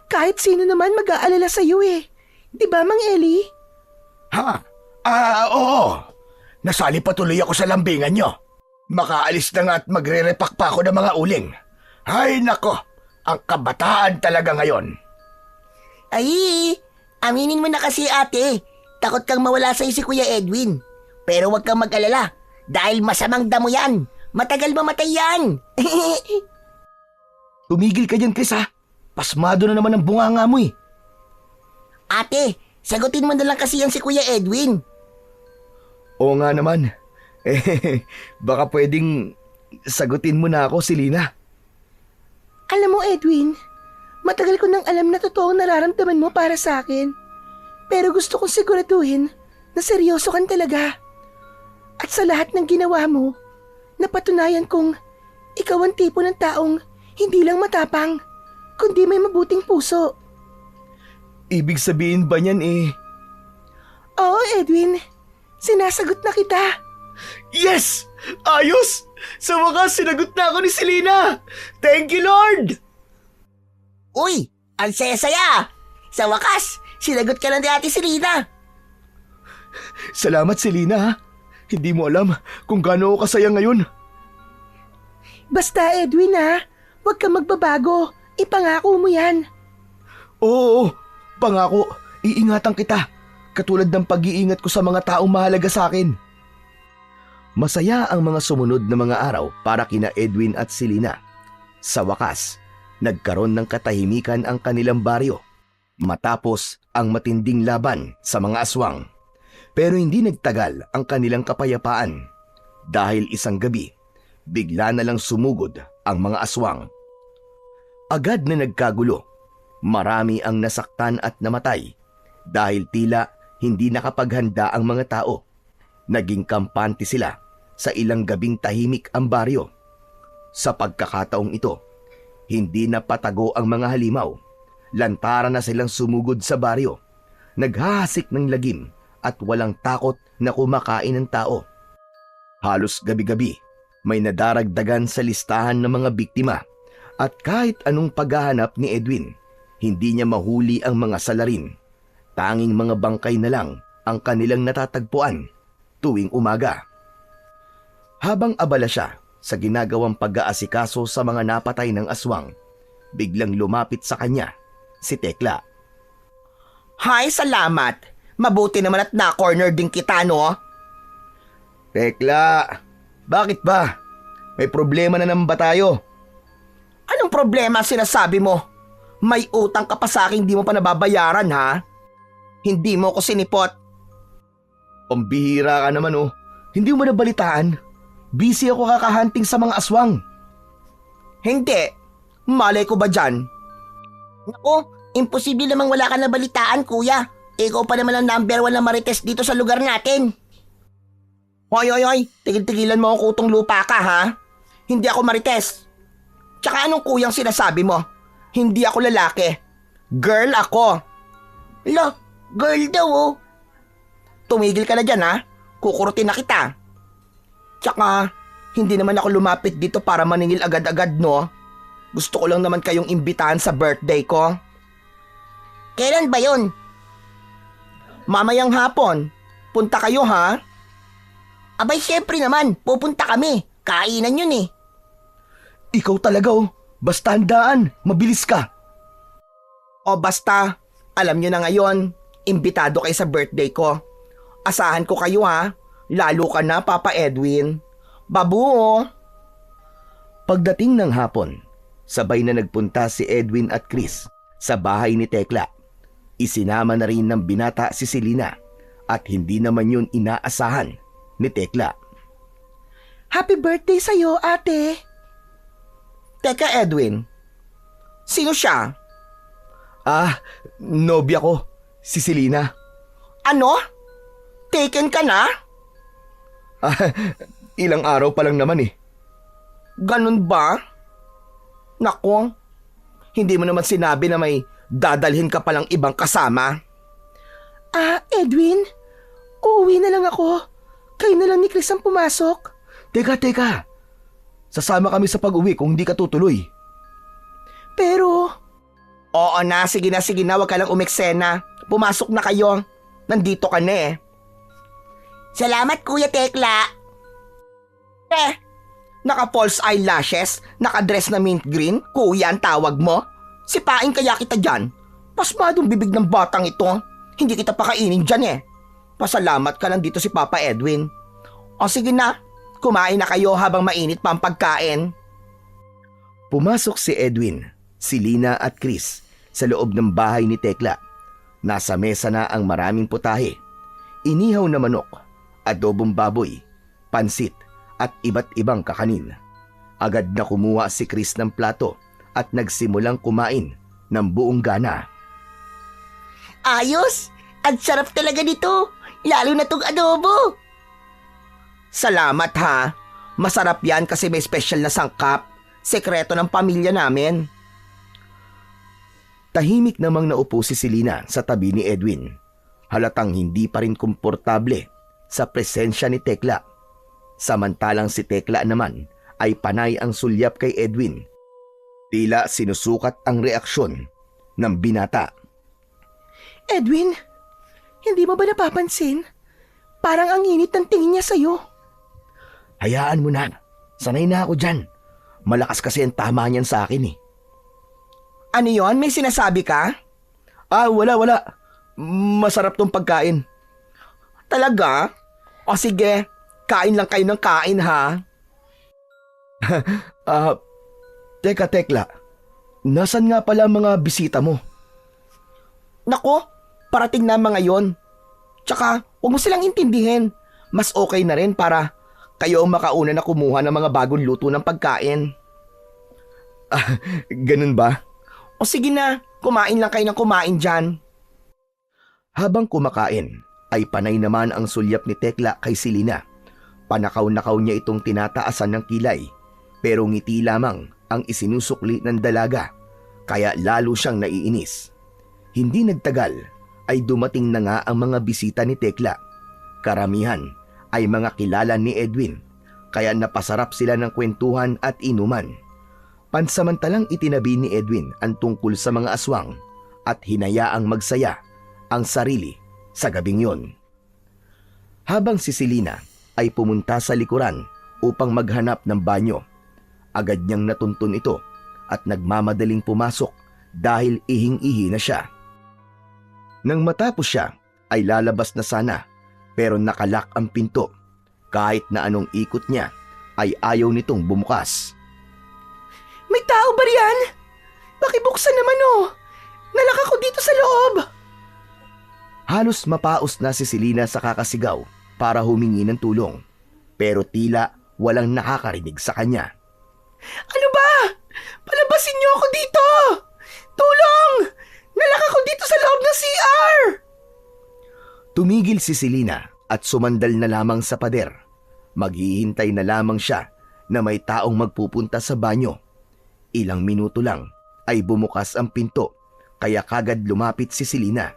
Kahit sino naman mag-aalala sa'yo eh. Di ba, Mang Eli? Ha? Oo. Nasali pa tuloy ako sa lambingan nyo. Makaalis na nga at magre-repack pa ako ng mga uling. Ay nako, ang kabataan talaga ngayon. Ay, aminin mo na kasi ate. Takot kang mawala sa'yo si Kuya Edwin. Pero huwag kang mag-alala dahil masamang damo yan. Matagal mamatay yan. Tumigil ka dyan, Chris ha. Pasmado na naman ang bunganga mo eh. Ate, sagutin mo na lang kasi yan si Kuya Edwin. Oo nga naman. Baka pwedeng sagutin mo na ako, Selena. Alam mo, Edwin, matagal ko nang alam na totoong nararamdaman mo para sa akin. Pero gusto kong siguraduhin na seryoso kan talaga. At sa lahat ng ginawa mo, napatunayan kong ikaw ang tipo ng taong hindi lang matapang, kundi may mabuting puso. Ibig sabihin ba niyan Oo, Edwin. Sinasagot na kita. Yes! Ayos! Sa wakas, sinagot na ako ni Selena! Thank you, Lord! Uy, ang saya-saya. Sa wakas, sinagot ka lang ni Ate Selena. Salamat, Selena ha. Hindi mo alam kung gaano ako kasaya ngayon. Basta, Edwin, ha? Huwag kang magbabago. Ipangako mo yan. Oo, pangako. Iingatan kita. Katulad ng pag-iingat ko sa mga taong mahalaga sa akin. Masaya ang mga sumunod na mga araw para kina Edwin at Selena. Sa wakas, nagkaroon ng katahimikan ang kanilang baryo matapos ang matinding laban sa mga aswang. Pero hindi nagtagal ang kanilang kapayapaan dahil isang gabi, bigla na lang sumugod ang mga aswang. Agad na nagkagulo. Marami ang nasaktan at namatay dahil tila hindi nakapaghanda ang mga tao. Naging kampante sila sa ilang gabing tahimik ang baryo. Sa pagkakataong ito, hindi na patago ang mga halimaw. Lantaran na silang sumugod sa baryo. Naghahasik ng lagim at walang takot na kumakain ng tao. Halos gabi-gabi may nadaragdagan sa listahan ng mga biktima at kahit anong paghahanap ni Edwin, hindi niya mahuli ang mga salarin. Tanging mga bangkay na lang ang kanilang natatagpuan tuwing umaga. Habang abala siya sa ginagawang pag-aasikaso sa mga napatay ng aswang, biglang lumapit sa kanya si Tekla. Hay, salamat. Mabuti naman at na-corner din kita, no? Tekla, bakit ba? May problema na naman ba tayo? Anong problema sinasabi mo? May utang ka pa sa akin di mo pa nababayaran, ha? Hindi mo ko sinipot. Pambihira ka naman oh. Hindi mo nabalitaan? Busy ako kakahunting sa mga aswang. Hindi. Malay ko ba dyan? Naku, imposible namang wala ka na balitaan, kuya. Ikaw pa naman ang number 1 na marites dito sa lugar natin. Hoy, tigil-tigilan mo ang kutong lupa ka, ha? Hindi ako marites. Tsaka anong kuyang sinasabi mo? Hindi ako lalaki. Girl ako. Lo, girl daw oh. Tumigil ka na dyan, ha? Kukurutin na kita. Tsaka, hindi naman ako lumapit dito para maningil agad-agad, no? Gusto ko lang naman kayong imbitahan sa birthday ko. Kailan ba yun? Mamayang hapon. Punta kayo, ha? Abay, syempre naman. Pupunta kami. Kainan yun eh. Ikaw talaga oh. Basta handaan. Mabilis ka. O basta, alam nyo na ngayon, imbitado kayo sa birthday ko. Asahan ko kayo, ha? Lalo ka na, Papa Edwin. Babu! Pagdating ng hapon, sabay na nagpunta si Edwin at Chris sa bahay ni Tekla. Isinama na rin ng binata si Selena at hindi naman yun inaasahan ni Tekla. Happy birthday sa'yo, ate. Teka, Edwin. Sino siya? Nobya ko, si Selena. Ano? Taken ka na? Ilang araw pa lang naman eh. Ganun ba? Naku, hindi mo naman sinabi na may dadalhin ka palang ibang kasama. Edwin, uuwi na lang ako. Kayo na lang ni Chris ang pumasok. Teka. Sasama kami sa pag-uwi kung hindi ka tutuloy. Pero, Oo na, sige na, wag ka lang umeksena. Pumasok na kayo. Nandito ka na eh. Salamat, Kuya Tekla. Naka-false eyelashes, naka-dress na mint green, kuya ang tawag mo? Sipain kaya kita dyan. Pasmadong bibig ng batang ito. Hindi kita pakainin dyan eh. Pasalamat ka lang dito si Papa Edwin. O sige na, kumain na kayo habang mainit pa ang pagkain. Pumasok si Edwin, si Lina at Chris sa loob ng bahay ni Tekla. Nasa mesa na ang maraming putahe, inihaw na manok, adobong baboy, pansit at iba't ibang kakanin. Agad na kumuha si Chris ng plato at nagsimulang kumain ng buong gana. Ayos! Ang sarap talaga nito! Lalo na tong adobo! Salamat ha! Masarap yan kasi may special na sangkap. Sekreto ng pamilya namin. Tahimik namang naupo si Selena sa tabi ni Edwin. Halatang hindi pa rin komportable sa presensya ni Tekla. Samantalang si Tekla naman ay panay ang sulyap kay Edwin. Tila sinusukat ang reaksyon ng binata. Edwin, hindi mo ba napapansin? Parang ang init ng tingin niya sa'yo. Hayaan mo na. Sanay na ako dyan. Malakas kasi ang tama niyan sa akin eh. Ano yon? May sinasabi ka? Wala. Masarap tong pagkain. Talaga? O sige, kain lang kayo ng kain ha. Teka Tekla. Nasaan nga pala ang mga bisita mo? Nako, parating na mga yon. Tsaka, huwag mo silang intindihin. Mas okay na rin para kayo ang makauna na kumuha ng mga bagong luto ng pagkain. Ganun ba? O sige na, kumain lang kayo ng kumain dyan. Habang kumakain, ay panay naman ang sulyap ni Tekla kay Selena. Panakaw-nakaw niya itong tinataasan ng kilay, pero ngiti lamang ang isinusukli ng dalaga, kaya lalo siyang naiinis. Hindi nagtagal, ay dumating na nga ang mga bisita ni Tekla. Karamihan ay mga kilala ni Edwin, kaya napasarap sila ng kwentuhan at inuman. Pansamantalang itinabi ni Edwin ang tungkol sa mga aswang at hinayaang magsaya ang sarili sa gabing yon. Habang si Selena ay pumunta sa likuran upang maghanap ng banyo, agad niyang natuntun ito at nagmamadaling pumasok dahil ihing-ihi na siya. Nang matapos siya ay lalabas na sana pero nakalak ang pinto. Kahit na anong ikot niya ay ayaw nitong bumukas. May tao ba riyan? Pakibuksan naman oh! Nalak ako dito sa loob! Halos mapaos na si Selena sa kakasigaw para humingi ng tulong, pero tila walang nakakarinig sa kanya. Ano ba? Palabasin niyo ako dito! Tulong! Nalak ako dito sa loob ng CR! Tumigil si Selena at sumandal na lamang sa pader. Maghihintay na lamang siya na may taong magpupunta sa banyo. Ilang minuto lang ay bumukas ang pinto, kaya kagad lumapit si Selena.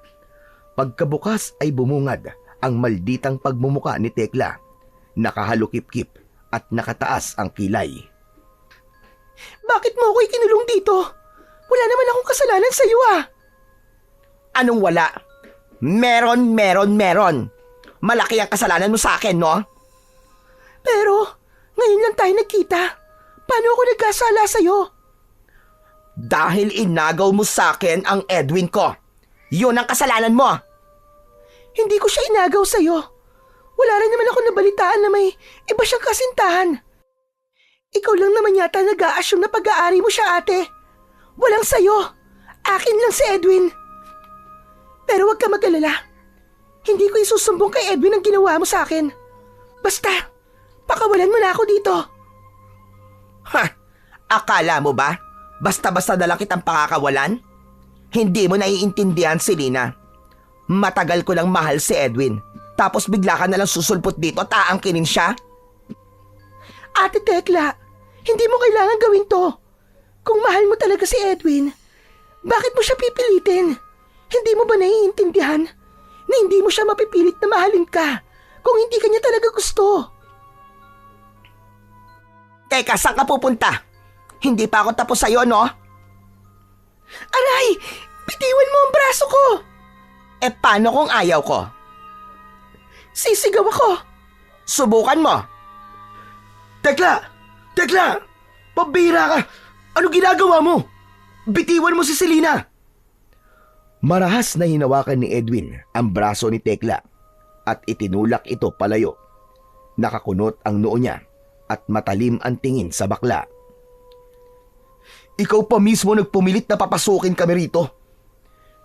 Pagkabukas ay bumungad ang malditang pagmumuka ni Tekla. Nakahalukip-kip at nakataas ang kilay. Bakit mo ako ikinulong dito? Wala naman akong kasalanan sa iyo ah! Anong wala? Meron. Malaki ang kasalanan mo sa akin, no? Pero, ngayon lang tayo nagkita. Paano ako nagkasala sa'yo? Dahil inagaw mo sa akin ang Edwin ko. Yun ang kasalanan mo. Hindi ko siya inagaw sa'yo. Wala rin naman ako nabalitaan na may iba siyang kasintahan. Ikaw lang naman yata nag-a-assume na pag-aari mo siya, ate. Walang sa'yo. Akin lang si Edwin. Pero huwag ka mag-alala. Hindi ko isusumbong kay Edwin ang ginawa mo sa akin. Basta, pakawalan mo na ako dito. Ha? Akala mo ba? Basta-basta na lang kitang pakakawalan? Hindi mo naiintindihan, Selena. Matagal ko lang mahal si Edwin. Tapos bigla ka na lang susulpot dito at aangkinin siya? Ate Tekla, hindi mo kailangan gawin to. Kung mahal mo talaga si Edwin, bakit mo siya pipilitin? Hindi mo ba naiintindihan na hindi mo siya mapipilit na mahalin ka kung hindi ka niya talaga gusto? Teka, saan ka pupunta? Hindi pa ako tapos sa'yo, no? Aray! Bitiwan mo ang braso ko! Eh, paano kung ayaw ko? Sisigaw ako! Subukan mo! Tekla! Pambira ka! Ano ginagawa mo? Bitiwan mo si Selena! Marahas na hinawakan ni Edwin ang braso ni Tekla at itinulak ito palayo. Nakakunot ang noo niya at matalim ang tingin sa bakla. Ikaw pa mismo nagpumilit na papasukin kami rito.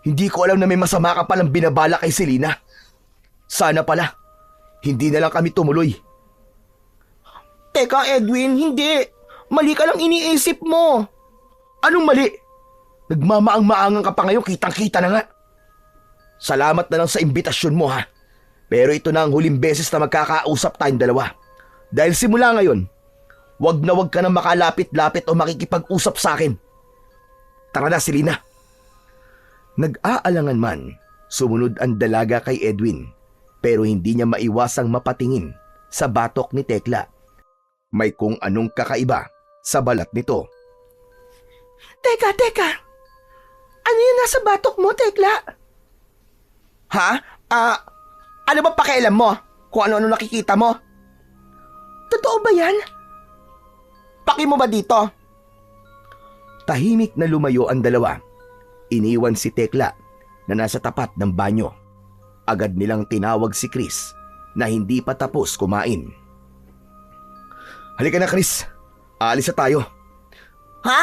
Hindi ko alam na may masama ka palang binabala kay Selena. Sana pala, hindi na lang kami tumuloy. Teka, Edwin, hindi. Mali ka lang iniisip mo. Anong mali? Nagmamaang-maangan ka pa ngayon, kitang-kita na nga. Salamat na lang sa imbitasyon mo, ha. Pero ito na ang huling beses na magkakausap tayong dalawa. Dahil simula ngayon, wag ka na makalapit-lapit o makikipag-usap sa akin. Tara na, Selena. Nag-aalangan man, sumunod ang dalaga kay Edwin, pero hindi niya maiwasang mapatingin sa batok ni Tekla. May kung anong kakaiba sa balat nito. Teka! Ano yung nasa batok mo, Tekla? Ha? Ano ba pakialam mo? Kung ano-ano nakikita mo? Totoo ba yan? Paki mo ba dito? Tahimik na lumayo ang dalawa. Iniwan si Tekla na nasa tapat ng banyo. Agad nilang tinawag si Chris na hindi pa tapos kumain. Halika na, Chris. Aalis na tayo. Ha?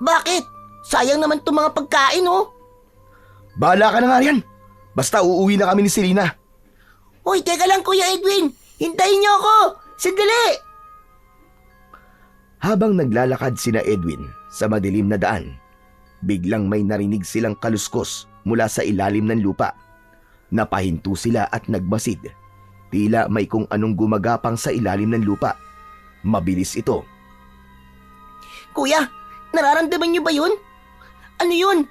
Bakit? Sayang naman itong mga pagkain, oh. Bahala ka na nga riyan. Basta uuwi na kami ni Selena. Hoy, teka lang, Kuya Edwin. Hintayin niyo ako. Sandali. Habang naglalakad sina Edwin sa madilim na daan, biglang may narinig silang kaluskos mula sa ilalim ng lupa. Napahinto sila at nagmasid. Tila may kung anong gumagapang sa ilalim ng lupa. Mabilis ito. Kuya, nararamdaman niyo ba yun? Ano yun?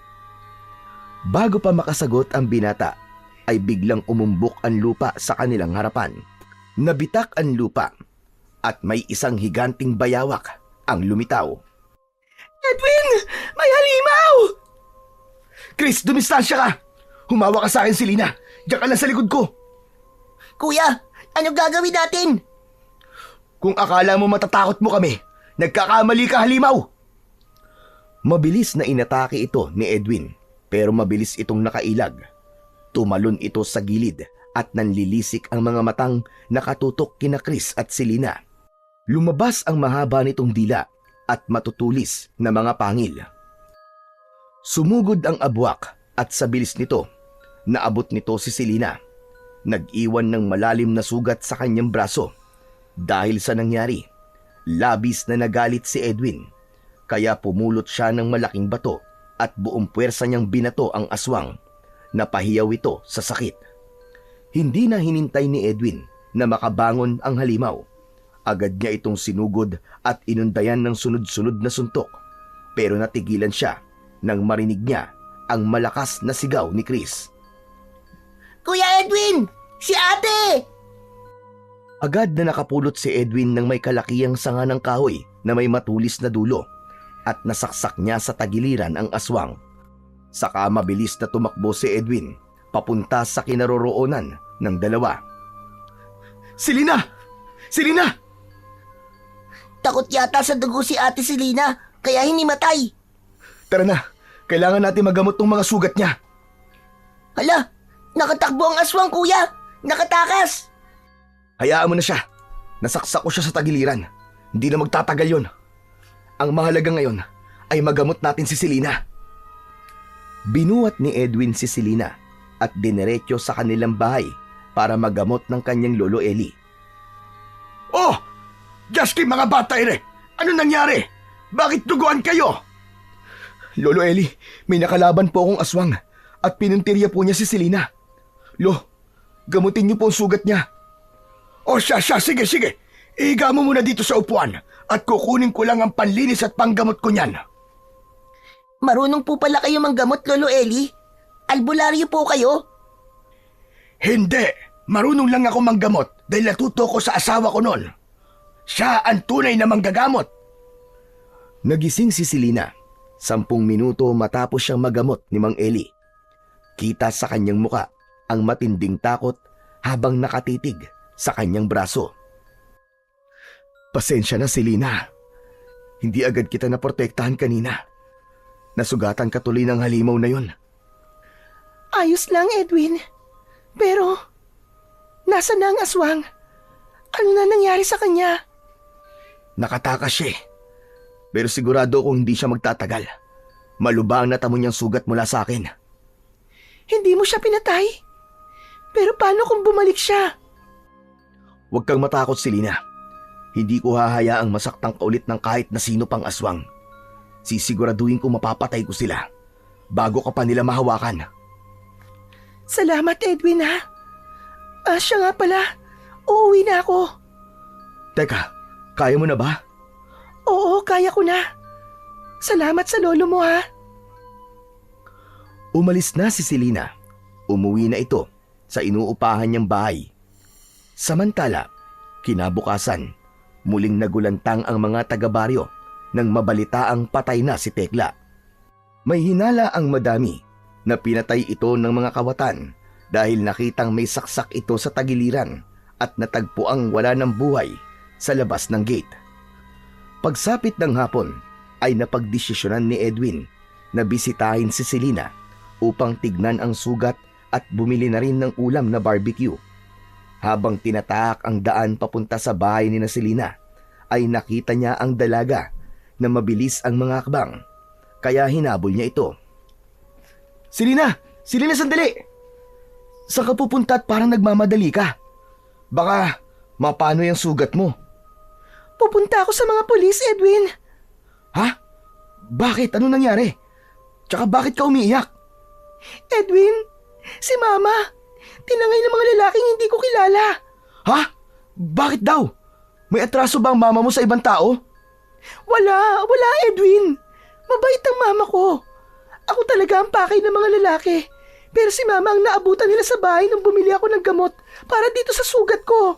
Bago pa makasagot ang binata, ay biglang umumbok ang lupa sa kanilang harapan. Nabitak ang lupa at may isang higanting bayawak ang lumitaw. Edwin! May halimaw! Chris, dumistansya ka! Humawa ka sa akin, Selena. Diyan ka lang sa likod ko. Kuya, ano gagawin natin? Kung akala mo matatakot mo kami, nagkakamali ka, halimaw! Mabilis na inatake ito ni Edwin, pero mabilis itong nakailag. Tumalon ito sa gilid at nanlilisik ang mga matang nakatutok kina Chris at Selena. Lumabas ang mahaba nitong dila at matutulis na mga pangil. Sumugod ang abwak at sa bilis nito, naabot nito si Selena. Nag-iwan ng malalim na sugat sa kanyang braso. Dahil sa nangyari, labis na nagalit si Edwin. Kaya pumulot siya ng malaking bato at buong puwersa niyang binato ang aswang. Napahiyaw ito sa sakit. Hindi na hinintay ni Edwin na makabangon ang halimaw. Agad niya itong sinugod at inundayan ng sunod-sunod na suntok. Pero natigilan siya nang marinig niya ang malakas na sigaw ni Chris. Kuya Edwin! Si ate! Agad na nakapulot si Edwin ng may kalakihang sanga ng kahoy na may matulis na dulo at nasaksak niya sa tagiliran ang aswang. Saka mabilis na tumakbo si Edwin papunta sa kinaroroonan ng dalawa. Selena! Selena! Takot yata sa dugo si ate Selena, kaya hinimatay. Tara na, kailangan natin magamot ng mga sugat niya. Hala, nakatakbo ang aswang, kuya! Nakatakas! Hayaan mo na siya. Nasaksak ko siya sa tagiliran. Hindi na magtatagal yon. Ang mahalaga ngayon ay magamot natin si Selena. Binuhat ni Edwin si Selena at dineretyo sa kanilang bahay para magamot ng kanyang lolo Eli. Oh! Justin, mga bata ere! Ano nangyari? Bakit duguan kayo? Lolo Eli, may nakalaban po akong aswang at pinuntirya po niya si Selena. Lo, gamutin niyo po ang sugat niya. O siya, sige. Ihiga mo muna dito sa upuan at kukunin ko lang ang panlinis at panggamot ko niyan. Marunong po pala kayo manggamot, Lolo Eli? Albularyo po kayo? Hindi, marunong lang ako manggamot dahil natuto ko sa asawa ko noon. Siya ang tunay na manggagamot. Nagising si Selena 10 minuto matapos siyang magamot ni Mang Eli. Kita sa kanyang muka ang matinding takot habang nakatitig sa kanyang braso. Pasensya na, Selena. Hindi agad kita naprotektahan kanina. Nasugatan ka tuloy ng halimaw na yon. Ayos lang, Edwin. Pero, nasa na ang aswang? Ano na nangyari sa kanya? Nakatakas siya eh. Pero sigurado kung hindi siya magtatagal. Malubha ang natamo niyang sugat mula sa akin. Hindi mo siya pinatay? Pero paano kung bumalik siya? Huwag kang matakot, Selena. Hindi ko hahayaang masaktan ka ulit ng kahit na sino pang aswang. Sisiguraduhin ko mapapatay ko sila bago ka pa nila mahawakan. Salamat, Edwin, ha? Siya nga pala. Uuwi na ako. Teka, kaya mo na ba? Oo, kaya ko na. Salamat sa lolo mo, ha? Umalis na si Selena. Umuwi na ito sa inuupahan niyang bahay. Samantala, kinabukasan, muling nagulantang ang mga taga-baryo nang mabalitaang patay na si Tekla. May hinala ang madami na pinatay ito ng mga kawatan dahil nakitang may saksak ito sa tagiliran at natagpuang wala ng buhay sa labas ng gate. Pagsapit ng hapon ay napagdesisyonan ni Edwin na bisitahin si Selena upang tignan ang sugat at bumili na rin ng ulam na barbecue. Habang tinataak ang daan papunta sa bahay ni Selena, ay nakita niya ang dalaga na mabilis ang mga akbang, kaya hinabol niya ito. Selena! Selena, sandali! Saan ka pupunta at parang nagmamadali ka? Baka mapano yung sugat mo. Pupunta ako sa mga pulis, Edwin. Ha? Bakit? Ano nangyari? Tsaka bakit ka umiiyak? Edwin, si Mama. Tinangay ng mga lalaking hindi ko kilala. Ha? Bakit daw? May atraso ba ang mama mo sa ibang tao? Wala, Edwin. Mabait ang mama ko. Ako talaga ang pakay ng mga lalaki. Pero si Mama ang naabutan nila sa bahay nung bumili ako ng gamot para dito sa sugat ko.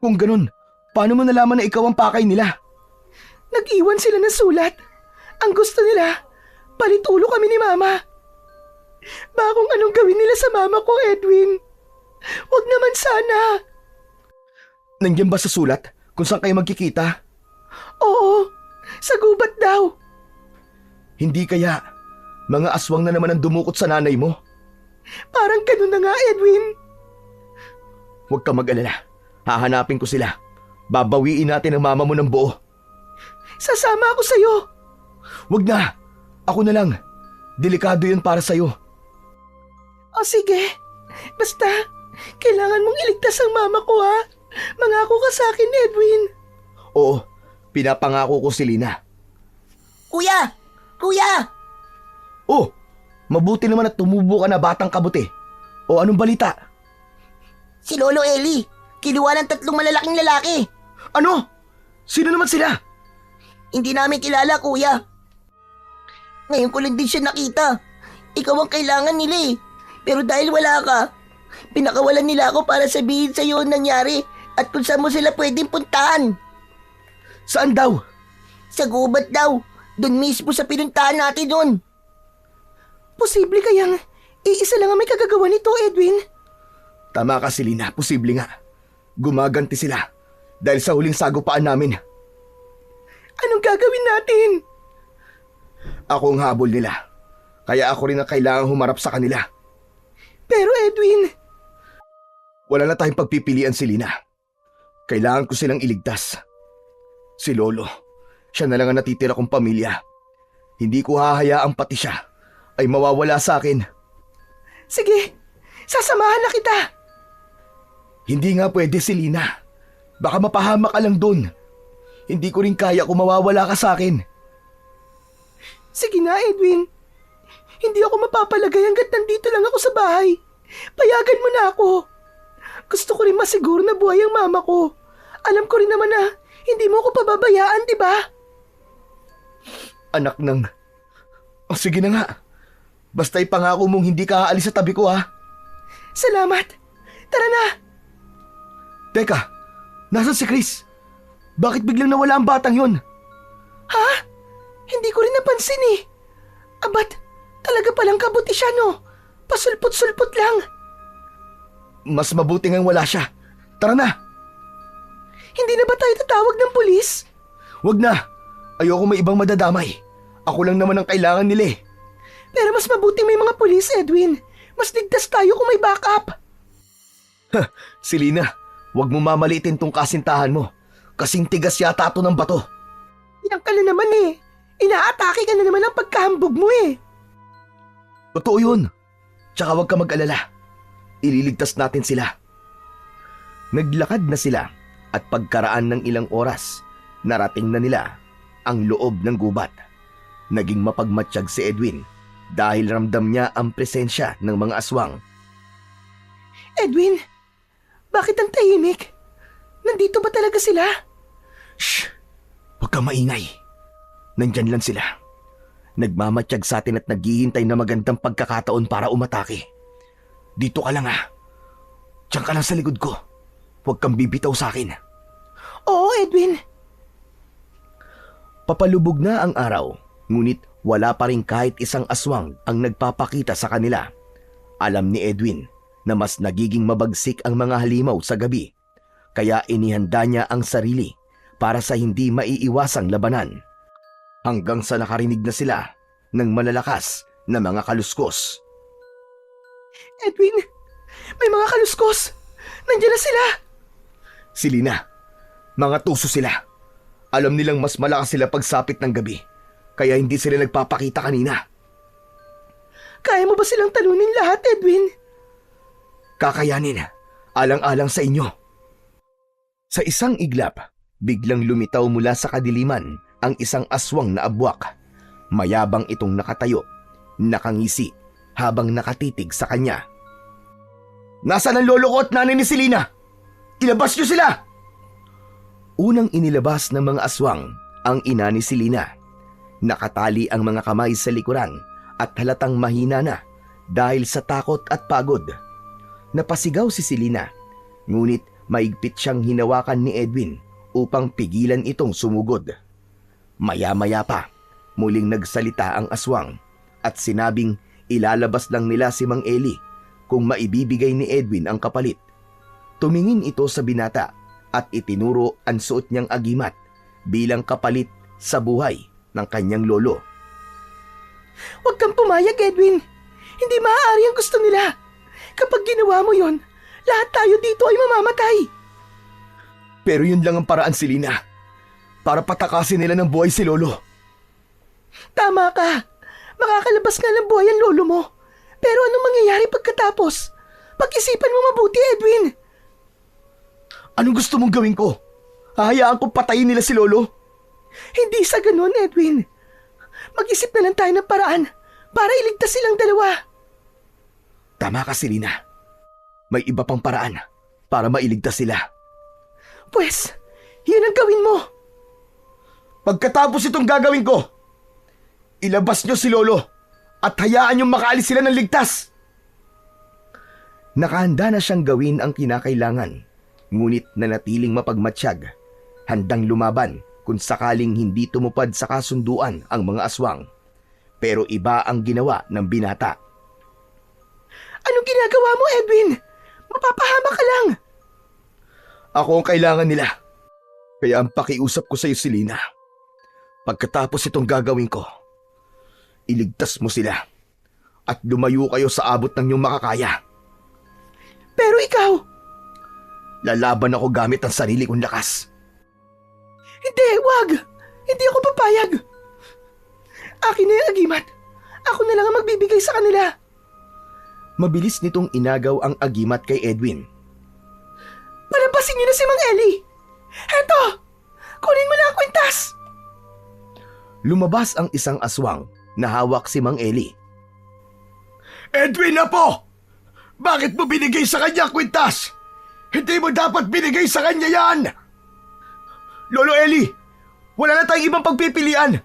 Kung ganun, paano mo nalaman na ikaw ang pakay nila? Nag-iwan sila ng sulat. Ang gusto nila, palitulo kami ni Mama. Bakong anong gawin nila sa mama ko, Edwin? Huwag naman sana. Nandiyan ba sa sulat kung saan kayo magkikita? Oo, sa gubat daw. Hindi kaya mga aswang na naman ang dumukot sa nanay mo? Parang ganun na nga, Edwin. Huwag ka mag-alala. Hahanapin ko sila. Babawiin natin ang mama mo ng buo. Sasama ako sa'yo. Huwag na. Ako na lang. Delikado yun para sa'yo. O sige, basta kailangan mong iligtas ang mama ko, ha? Mangako ka sa akin, Edwin. Oo, pinapangako ko si Lina. Kuya! Kuya! Oh, mabuti naman at tumubo ka na batang kabuti. O anong balita? Si Lolo Eli, kinuha ng 3 malalaking lalaki. Ano? Sino naman sila? Hindi namin kilala, kuya. Ngayon ko lang din siya nakita. Ikaw ang kailangan nila eh. Pero dahil wala ka, pinakawalan nila ako para sabihin sa iyo ang nangyari at kung saan mo sila pwedeng puntahan. Saan daw? Sa gubat daw. Doon mismo sa pinuntahan natin doon. Posible kayang iisa lang ang may kagagawa nito, Edwin? Tama ka si Lina, posible nga. Gumaganti sila dahil sa huling sagupaan namin. Anong gagawin natin? Ako ang habol nila. Kaya ako rin ang kailangang humarap sa kanila. Pero Edwin, Wala na tayong pagpipilian si Lina. Kailangan ko silang iligtas. Si Lolo, siya na lang ang natitira kong pamilya. Hindi ko hahayaang pati siya ay mawawala sa akin. sige, sasamahan na kita. Hindi nga pwede si Lina. Baka mapahamak ka lang dun. Hindi ko rin kaya kung mawawala ka sa akin. Sige na, Edwin. Hindi ako mapapalagay hanggat nandito lang ako sa bahay. Payagan mo na ako. Gusto ko rin masiguro na buhay ang mama ko. Alam ko rin naman na hindi mo ako pababayaan, di ba? Anak ng... Oh, sige na nga. Basta ipangako mong hindi ka aalis sa tabi ko, ha? Salamat. Tara na. Teka, nasan si Chris? Bakit biglang nawala ang batang yon? Ha? Hindi ko rin napansin eh. Abat, talaga palang kabuti siya, no? Pasulpot-sulpot lang. Mas mabuti ngang wala siya. Tara na. Hindi na ba tayo tatawag ng pulis? Wag na. Ayoko may ibang madadamay. Ako lang naman ang kailangan nila eh. Pero mas mabuti may mga pulis, Edwin. Mas ligtas tayo kung may backup. Selena, wag mo mamalitin tong kasintahan mo. Kasing tigas yata ito ng bato. Yan ka na naman eh. Inaatake ka na naman ang pagkahambog mo eh. Totoo yun. Tsaka wag ka mag-alala. Ililigtas natin sila. Naglakad na sila at pagkaraan ng ilang oras, narating na nila ang loob ng gubat. Naging mapagmatsyag si Edwin dahil ramdam niya ang presensya ng mga aswang. Edwin, bakit ang tahimik? Nandito ba talaga sila? Shh! Huwag kang maingay. Nandyan lang sila. Nagmamatsyag sa atin at naghihintay na magandang pagkakataon para umatake. Dito ka lang ha. Diyan ka lang sa likod ko. Huwag kang bibitaw sa akin. Oo, Edwin. Papalubog na ang araw, ngunit wala pa rin kahit isang aswang ang nagpapakita sa kanila. Alam ni Edwin na mas nagiging mabagsik ang mga halimaw sa gabi, kaya inihanda niya ang sarili para sa hindi maiiwasang labanan. Hanggang sa nakarinig na sila ng malalakas na mga kaluskos. Edwin, may mga kaluskos. Nandiyan na sila. Si Lina, mga tuso sila. Alam nilang mas malakas sila pagsapit ng gabi, kaya hindi sila nagpapakita kanina. Kaya mo ba silang talunin lahat, Edwin? Kakayanin, alang-alang sa inyo. Sa isang iglap, biglang lumitaw mula sa kadiliman ang isang aswang na abwak. Mayabang itong nakatayo, nakangisi, habang nakatitig sa kanya. Nasaan ang lolo ko at nanay ni Selena? Ilabas niyo sila! Unang inilabas ng mga aswang ang ina ni Selena. Nakatali ang mga kamay sa likuran at halatang mahina na dahil sa takot at pagod. Napasigaw si Selena, ngunit maigpit siyang hinawakan ni Edwin upang pigilan itong sumugod. Maya-maya pa, muling nagsalita ang aswang at sinabing ilalabas lang nila si Mang Eli kung maibibigay ni Edwin ang kapalit. Tumingin ito sa binata at itinuro ang suot niyang agimat bilang kapalit sa buhay ng kanyang lolo. Huwag kang pumayag, Edwin. Hindi maaari ang gusto nila. Kapag ginawa mo yon, lahat tayo dito ay mamamatay. Pero yun lang ang paraan, Selena, para patakasin nila ng buhay si lolo. Tama ka. Makakalabas nga ng buhay ang lolo mo. Pero anong mangyayari pagkatapos? Pag-isipan mo mabuti, Edwin. Anong gusto mong gawin ko? Hahayaan kong patayin nila si lolo? Hindi sa ganun, Edwin. Mag-isip na lang tayo ng paraan para iligtas silang dalawa. Tama ka, Selena. May iba pang paraan para mailigtas sila. Pwes, yun ang gawin mo. Pagkatapos itong gagawin ko, ilabas niyo si lolo at hayaan niyong makaalis sila ng ligtas. Nakahanda na siyang gawin ang kinakailangan, ngunit nanatiling mapagmatsyag, handang lumaban kung sakaling hindi tumupad sa kasunduan ang mga aswang. Pero iba ang ginawa ng binata. Anong ginagawa mo, Edwin? Mapapahama ka lang. Ako ang kailangan nila. Kaya ang pakiusap ko sa iyo, Selena, pagkatapos itong gagawin ko, iligtas mo sila at lumayo kayo sa abot ng iyong makakaya. Pero ikaw, Lalaban ako gamit ang sarili kong lakas. hindi, wag. Hindi ako papayag. Akin na yung agimat. Ako na lang ang magbibigay sa kanila. Mabilis nitong inagaw ang agimat kay Edwin. Palabasin niyo na si Mang Eli. Heto, kunin mo na ang kwintas. Lumabas ang isang aswang na hawak si Mang Eli. Edwin na po! Bakit mo binigay sa kanya ang kwintas? Hindi mo dapat binigay sa kanya yan! Lolo Eli, wala na tayong ibang pagpipilian.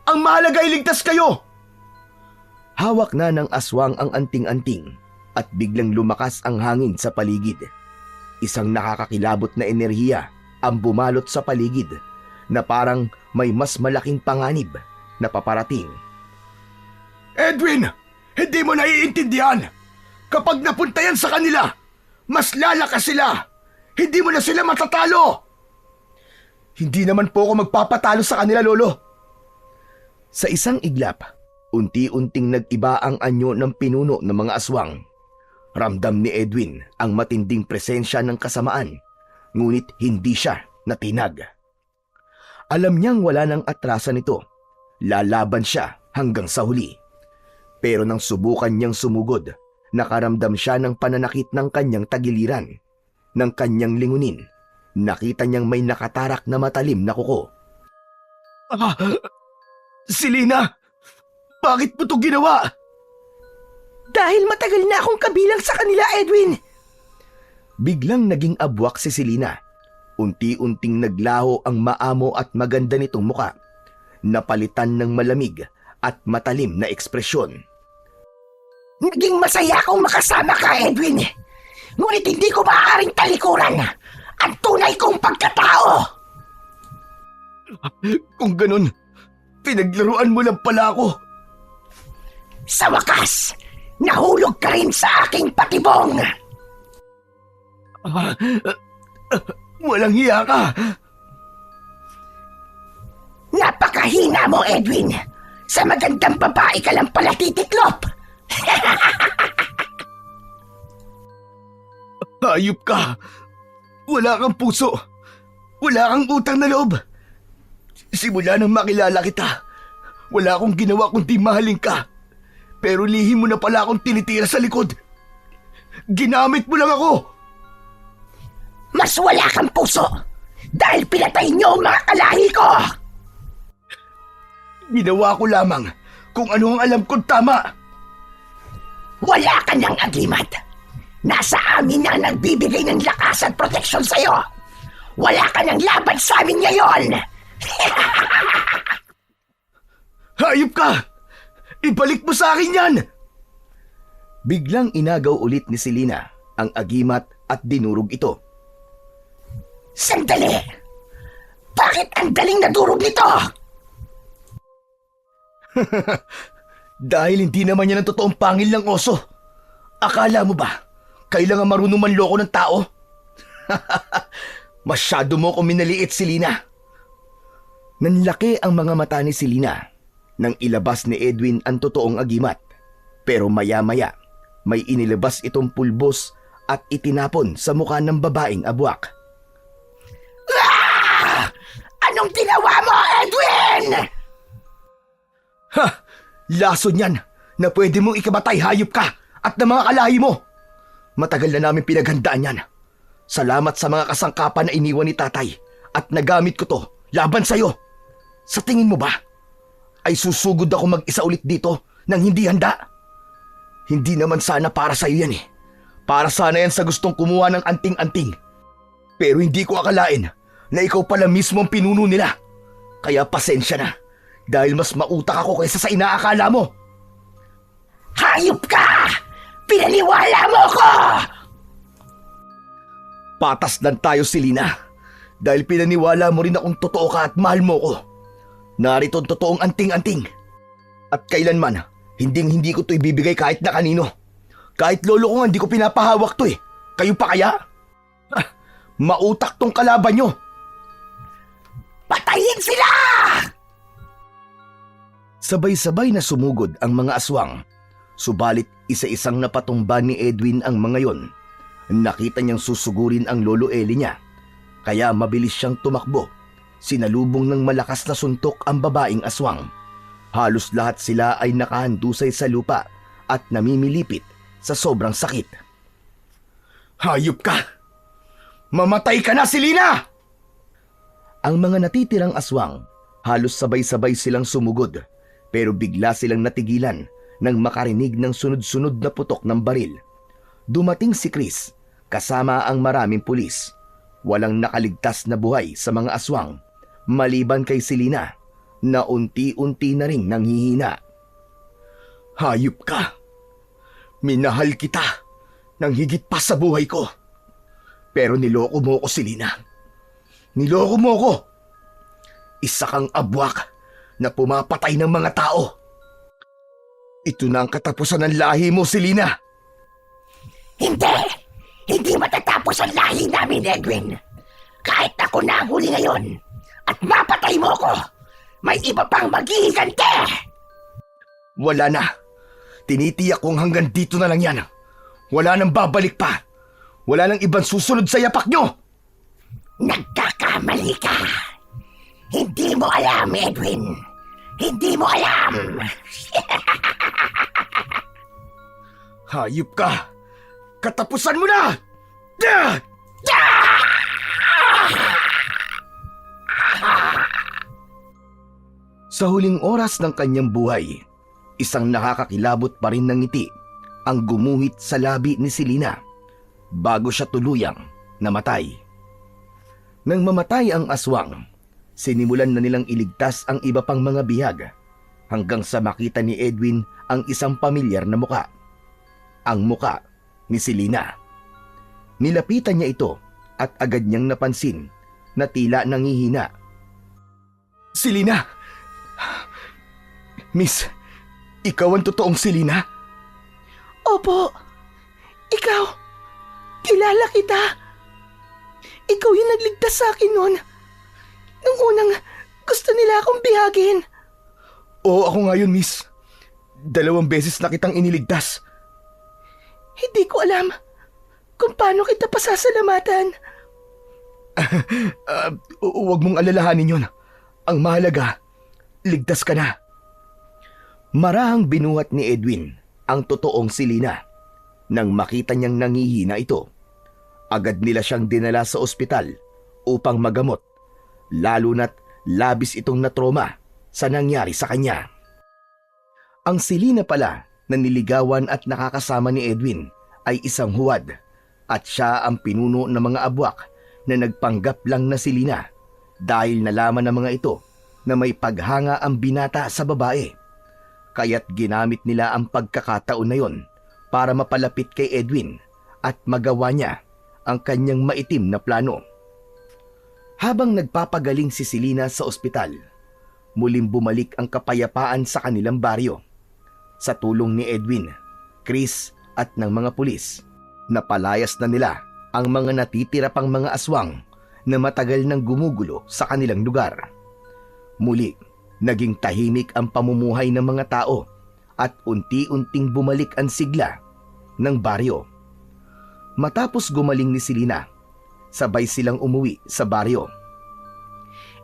Ang mahalaga ay ligtas kayo. Hawak na ng aswang ang anting-anting at biglang lumakas ang hangin sa paligid. Isang nakakakilabot na enerhiya ang bumalot sa paligid na parang may mas malaking panganib na paparating. Edwin, hindi mo naiintindihan. Kapag napunta yan sa kanila, mas lalakas sila. Hindi mo na sila matatalo. Hindi naman po ako magpapatalo sa kanila, Lolo. Sa isang iglap, unti-unting nag-iba ang anyo ng pinuno ng mga aswang. Ramdam ni Edwin ang matinding presensya ng kasamaan, ngunit hindi siya natinag. Alam niyang wala nang atrasan ito. Lalaban siya hanggang sa huli. Pero nang subukan niyang sumugod, nakaramdam siya ng pananakit ng kanyang tagiliran. Nang kanyang lingunin, nakita niyang may nakatarak na matalim na kuko. Selena, bakit mo ito ginawa? Dahil matagal na akong kabilang sa kanila, Edwin. Biglang naging abwak si Selena. Unti-unting naglaho ang maamo at maganda nitong muka, napalitan ng malamig at matalim na ekspresyon. Naging masaya akong makasama ka, Edwin. Ngunit hindi ko maaaring talikuran ang tunay kong pagkatao. Kung ganun, pinaglaruan mo lang pala ako. Sa wakas, nahulog ka rin sa aking patibong. Walang hiya ka. Napakahina mo, Edwin. Sa magandang babae ka lang pala titiklop. Hayop ka. Wala kang puso. Wala kang utang na loob. Simula nang makilala kita, wala akong ginawa kundi mahalin ka. Pero lihim mo na pala akong tinitira sa likod. Ginamit mo lang ako. Mas wala kang puso dahil pinatay niyo ang mga kalahi ko. Ginawa ko lamang kung ano ang alam kong tama. Wala ka ng agimat. Nasa amin na nagbibigay ng lakas at proteksyon sa'yo. Wala ka ng laban sa amin ngayon. Hayop ka! Ibalik mo sa akin yan! Biglang inagaw ulit ni Selena ang agimat at dinurog ito. Sandali! Bakit ang daling nadurog nito? Dahil hindi naman yan ang totoong pangil ng oso. Akala mo ba, kailangan marunong manloko ng tao? Masyado mo kong minaliit, Selena. Nanlaki ang mga mata ni Selena nang ilabas ni Edwin ang totoong agimat. Pero maya-maya, may inilabas itong pulbos at itinapon sa mukha ng babaeng abwak. Anong ginawa mo, Edwin? Ha! Laso niyan na pwede mong ikamatay, hayop ka, at ng mga kalahi mo. Matagal na namin pinaghandaan yan. Salamat sa mga kasangkapan na iniwan ni tatay at nagamit ko to laban sa'yo. Sa tingin mo ba, ay susugod ako mag-isa ulit dito nang hindi handa? Hindi naman sana para sa'yo yan eh. Para sana yan sa gustong kumuha ng anting-anting. Pero hindi ko akalain na ikaw pala mismo ang pinuno nila. Kaya pasensya na dahil mas mautak ako kaysa sa inaakala mo. Hayop ka! Pinaniwala mo ko! Patas lang tayo, Selena. Dahil pinaniwala mo rin akong totoo ka at mahal mo ko. Narito ang totoong anting-anting. At kailanman, hindi ko to ibibigay kahit na kanino. Kahit lolo ko nga, hindi ko pinapahawak to eh. Kayo pa kaya? Mautak tong kalaban nyo. Patayin sila! Sabay-sabay na sumugod ang mga aswang. Subalit isa-isang napatumba ni Edwin ang mga yon. Nakita niyang susugurin ang lolo Eli niya. Kaya mabilis siyang tumakbo. Sinalubong ng malakas na suntok ang babaeng aswang. Halos lahat sila ay nakahandusay sa lupa at namimilipit sa sobrang sakit. Hayop ka! Mamatay ka na, Selena! Ang mga natitirang aswang, halos sabay-sabay silang sumugod, pero bigla silang natigilan nang makarinig ng sunod-sunod na putok ng baril. Dumating si Chris, kasama ang maraming pulis. Walang nakaligtas na buhay sa mga aswang, maliban kay Selena, na unti-unti na ring nanghihina. Hayop ka! Minahal kita nang higit pa sa buhay ko. Pero niloko mo ko, Selena. Niloko mo ko. Isa kang abwak na pumapatay ng mga tao. Ito na ang katapusan ng lahi mo, Selena. Hindi! Hindi matatapos ang lahi namin, Edwin. Kahit ako na ang huli ngayon at mapatay mo ko, may iba pang maghihiganti! Wala na. Tinitiyak kong hanggang dito na lang yan. Wala nang babalik pa. Wala nang ibang susunod sa yapak nyo. Nagkakamali ka. Hindi mo alam, Edwin. Hindi mo alam. Hayop ka. Katapusan mo na! Sa huling oras ng kanyang buhay, isang nakakakilabot pa rin ng ngiti ang gumuhit sa labi ni Selena bago siya tuluyang namatay. Nang mamatay ang aswang, sinimulan na nilang iligtas ang iba pang mga bihag hanggang sa makita ni Edwin ang isang pamilyar na muka. Ang muka ni Selena. Nilapitan niya ito at agad niyang napansin na tila nangihina. Selena! Miss, ikaw ang totoong Selena? Opo. Ikaw. Kilala kita. Ikaw yung nagligtas sa akin noon. Nung unang gusto nila akong bihagin. Oo, ako nga yun, miss. 2 beses na kitang iniligtas. Hindi ko alam kung paano kita pasasalamatan. Huwag mong alalahanin yun. Ang mahalaga, ligtas ka na. Marahang binuhat ni Edwin ang totoong Selena. Nang makita niyang nangihina ito, agad nila siyang dinala sa ospital upang magamot, lalo na't labis itong natroma sa nangyari sa kanya. Ang Selena pala na niligawan at nakakasama ni Edwin ay isang huwad at siya ang pinuno ng mga abwak na nagpanggap lang na Selena dahil nalaman ng mga ito na may paghanga ang binata sa babae. Kaya't ginamit nila ang pagkakataon na yon para mapalapit kay Edwin at magawa niya ang kanyang maitim na plano. Habang nagpapagaling si Selena sa ospital, muling bumalik ang kapayapaan sa kanilang baryo. Sa tulong ni Edwin, Chris at ng mga pulis, napalayas na nila ang mga natitira pang mga aswang na matagal nang gumugulo sa kanilang lugar. Muli, naging tahimik ang pamumuhay ng mga tao at unti-unting bumalik ang sigla ng baryo. Matapos gumaling ni Selena, sabay silang umuwi sa baryo.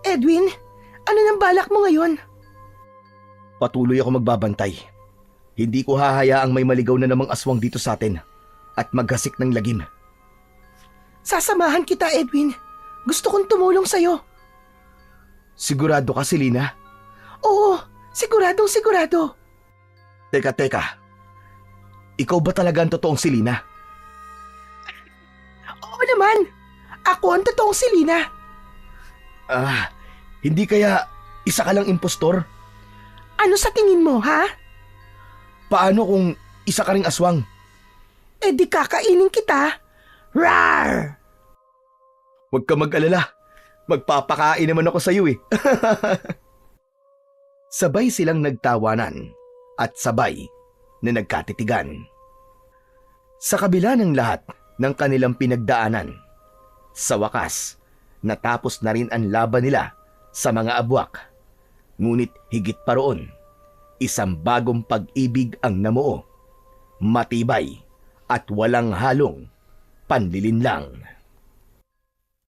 Edwin, ano nang balak mo ngayon? Patuloy ako magbabantay. Hindi ko hahayaang may maligaw na namang aswang dito sa atin at maghasik ng lagim. Sasamahan kita, Edwin. Gusto kong tumulong sa'yo. Sigurado ka, Selena? Oo, siguradong sigurado. Teka. Ikaw ba talaga ang totoong Selena? Oo naman. Ako ang totoong Selena. Hindi kaya isa ka lang impostor? Ano sa tingin mo, ha? Paano kung isa ka ring aswang? Eh di kakainin kita. Rawr! Huwag ka mag-alala. Magpapakain naman ako sa iyo eh. Sabay silang nagtawanan at sabay na nagkatitigan. Sa kabila ng lahat ng kanilang pinagdaanan, sa wakas, natapos na rin ang laban nila sa mga abwak. Ngunit higit pa roon, isang bagong pag-ibig ang namuo, matibay at walang halong panlilinlang.